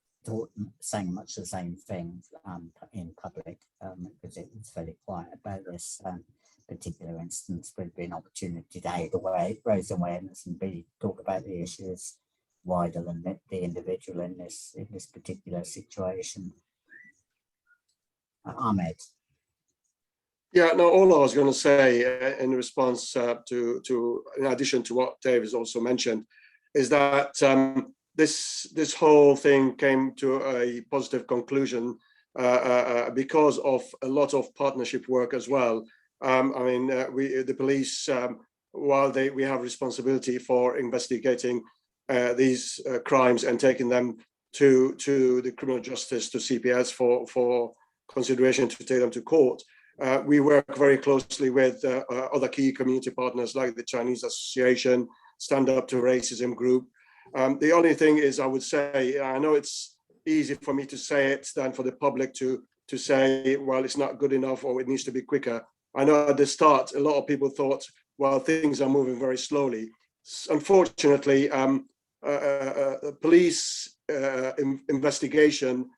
[SPEAKER 1] saying much the same thing in public, because it was very quiet about this particular instance. Would be an opportunity to A, raise awareness, and B, talk about the issues wider than the individual in this particular situation. Ahmed.
[SPEAKER 14] Yeah, no, all I was going to say in response to in addition to what Dave has also mentioned, is that this whole thing came to a positive conclusion because of a lot of partnership work as well. I mean, the police, while we have responsibility for investigating these crimes and taking them to the criminal justice, to CPS for consideration to take them to court, we work very closely with other key community partners like the Chinese Association, Stand Up to Racism Group. The only thing is, I would say, I know it's easy for me to say it than for the public to say, well, it's not good enough or it needs to be quicker. I know at the start, a lot of people thought, well, things are moving very slowly. Unfortunately, police investigation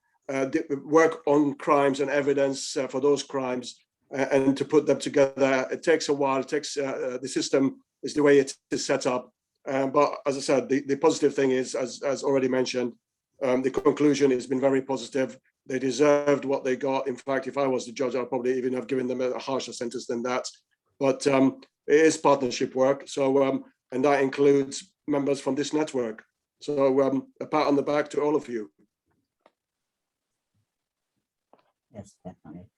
[SPEAKER 14] work on crimes and evidence for those crimes, and to put them together, it takes a while. It takes the system is the way it is set up. But as I said, the positive thing is, as already mentioned, the conclusion has been very positive. They deserved what they got. In fact, if I was the judge, I'd probably even have given them a harsher sentence than that. But it is partnership work. So, and that includes members from this network. So a pat on the back to all of you.
[SPEAKER 1] Yes, definitely.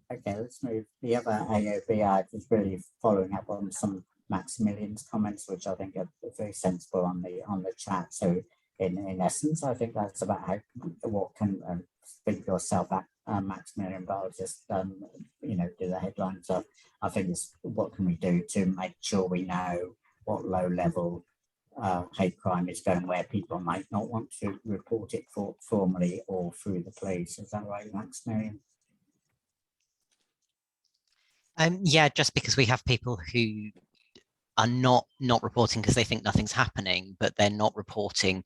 [SPEAKER 1] Okay, let's move. The other AOB I was really following up on some Maximilian's comments, which I think are very sensible on the chat. So in essence, I think that's about how what can speak for yourself, Maximilian. But I'll just do the headlines of. I think it's what can we do to make sure we know what low level hate crime is going, where people might not want to report it formally or through the police. Is that right, Maximilian?
[SPEAKER 8] Yeah, just because we have people who are not reporting because they think nothing's happening, but they're not reporting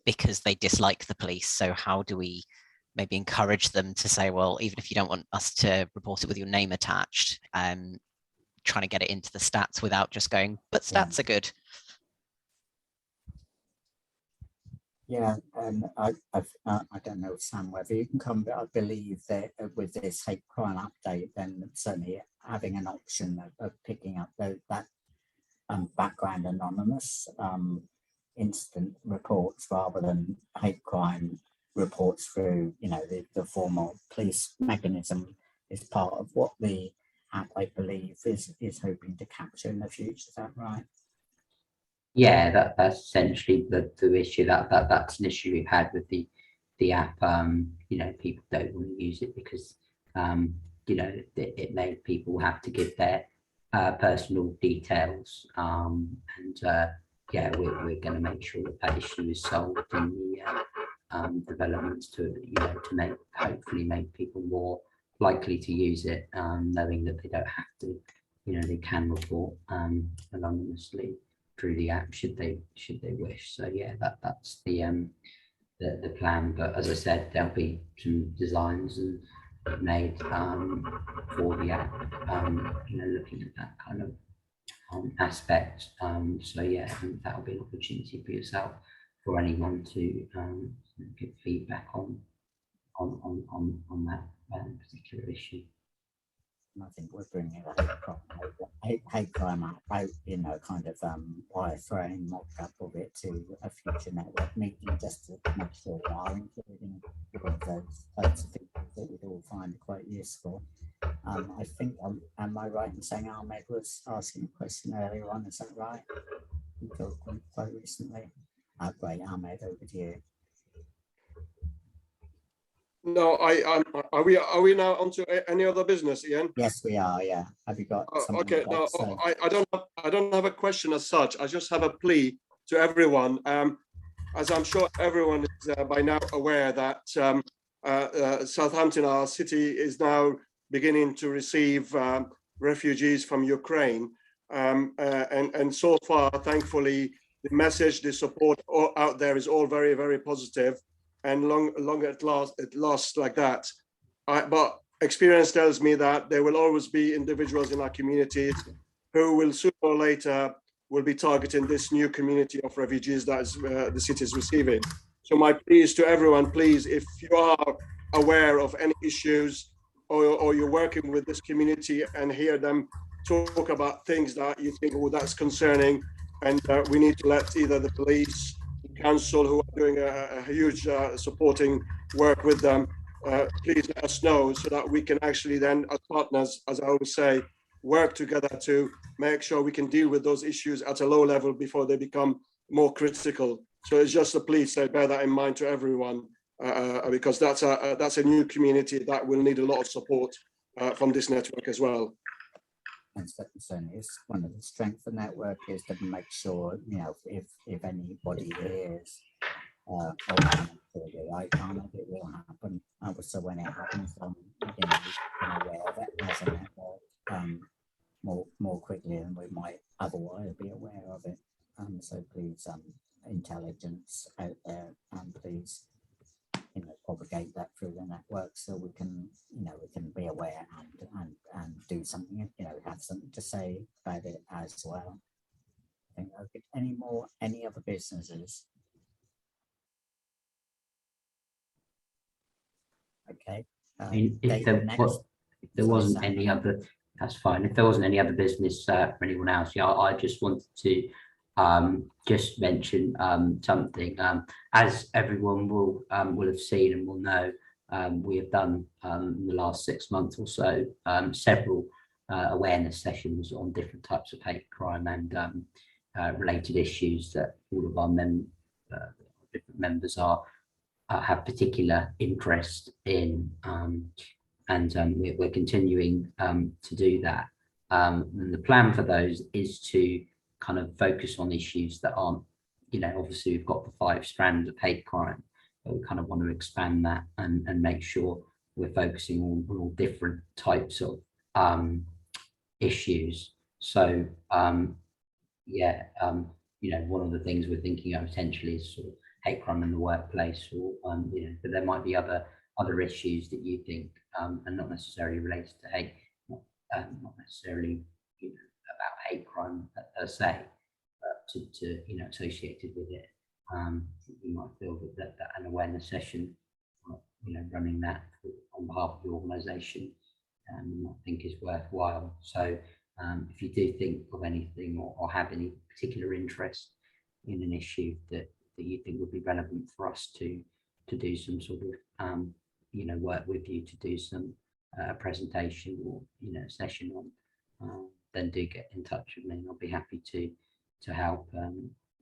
[SPEAKER 8] because they dislike the police. So how do we maybe encourage them to say, well, even if you don't want us to report it with your name attached, trying to get it into the stats without just going, but stats are good.
[SPEAKER 1] Yeah, and I don't know, Sam, whether you can come, but I believe that with this hate crime update, then certainly having an option of picking up that background anonymous instant reports rather than hate crime reports through, the formal police mechanism is part of what the app, I believe, is hoping to capture in the future. Is that right?
[SPEAKER 3] Yeah, that's essentially the issue. That's an issue we've had with the app. People don't want to use it because it made people have to give their personal details. Yeah, we're going to make sure that issue is solved in the developments to hopefully make people more likely to use it, knowing that they don't have to. They can report anonymously through the app should they wish. So yeah, that's the plan. But as I said, there'll be some designs made for the app, looking at that kind of aspect. So yeah, I think that'll be an opportunity for yourself, for anyone to give feedback on that particular issue.
[SPEAKER 1] I think we're bringing the hate crime out, kind of wireframe mock-up of it to a future network meeting, just to make sure we are including those types of people that we'd all find quite useful. I think, am I right in saying Ahmed was asking a question earlier on? Is that right? Quite recently. Great, Ahmed, over to you.
[SPEAKER 14] No, are we now onto any other business, Ian?
[SPEAKER 1] Yes, we are. Yeah. Have you got something?
[SPEAKER 14] Okay. No, I don't have a question as such. I just have a plea to everyone. As I'm sure everyone is by now aware that Southampton, our city, is now beginning to receive refugees from Ukraine. And so far, thankfully, the message, the support out there is all very, very positive, and long at last like that. But experience tells me that there will always be individuals in our communities who will sooner or later will be targeting this new community of refugees that the city is receiving. So my plea is to everyone, please, if you are aware of any issues or you're working with this community and hear them talk about things that you think, oh, that's concerning, and we need to let either the police, the council, who are doing a huge supporting work with them, please let us know so that we can actually then, as partners, as I always say, work together to make sure we can deal with those issues at a low level before they become more critical. So it's just a plea, so bear that in mind to everyone, because that's a new community that will need a lot of support from this network as well.
[SPEAKER 1] And certainly, it's one of the strengths of the network is to make sure, you know, if anybody is, I can't know it will happen. So when it happens, you know, aware of it as a network more quickly than we might otherwise be aware of it. So please, intelligence out there, and please, you know, propagate that through the network so we can, you know, we can be aware and do something, you know, have something to say about it as well. I think, okay, any other businesses?
[SPEAKER 3] Okay. If there wasn't any other, that's fine. If there wasn't any other business for anyone else, yeah, I just wanted to just mention something. As everyone will have seen and will know, we have done in the last 6 months or so several awareness sessions on different types of hate crime and related issues that all of our different members have particular interest in, and we're continuing to do that. And the plan for those is to kind of focus on issues that aren't, you know, obviously we've got the 5 strands of hate crime, but we kind of want to expand that and make sure we're focusing on all different types of issues. So yeah, you know, one of the things we're thinking of potentially is sort of hate crime in the workplace, or you know, but there might be other issues that you think are not necessarily related to hate, not necessarily, you know, about hate crime per se, but to you know, associated with it. You might feel that an awareness session, you know, running that on behalf of the organisation, I think is worthwhile. So if you do think of anything or have any particular interest in an issue that you think would be relevant for us to do some sort of you know, work with you to do some presentation or, you know, session on, then do get in touch with me, and I'll be happy to help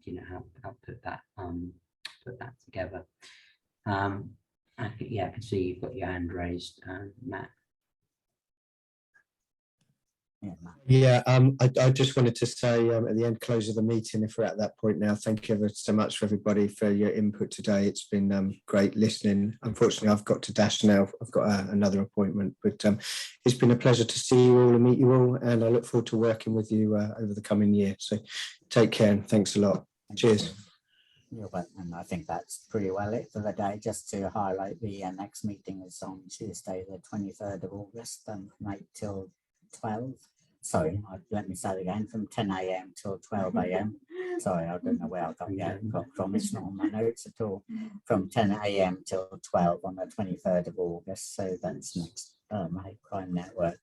[SPEAKER 3] you know, help put that together. I can see you've got your hand raised, Matt.
[SPEAKER 11] Yeah, I just wanted to say at the end, close of the meeting, if we're at that point now, thank you ever so much for everybody for your input today. It's been great listening. Unfortunately, I've got to dash now. I've got another appointment, but it's been a pleasure to see you all and meet you all, and I look forward to working with you over the coming year. So take care and thanks a lot. Cheers.
[SPEAKER 1] You're welcome. And I think that's pretty well it for the day. Just to highlight, the next meeting is on Tuesday, the 23rd of August, from 8 till 12. Sorry, let me say it again, from 10 a.m. till 12 a.m. Sorry, I don't know where I got the from. It's not on my notes at all. From 10 a.m. till 12 on the 23rd of August. So that's next Hate Crime Network.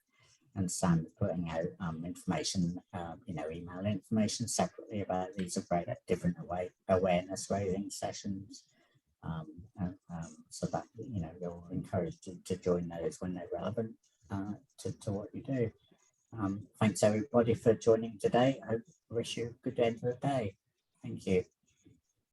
[SPEAKER 1] And Sam's putting out information, you know, email information separately about these different awareness raising sessions. So that, you know, you're encouraged to join those when they're relevant to what you do. Thanks everybody for joining today. I wish you a good end of the day. Thank you.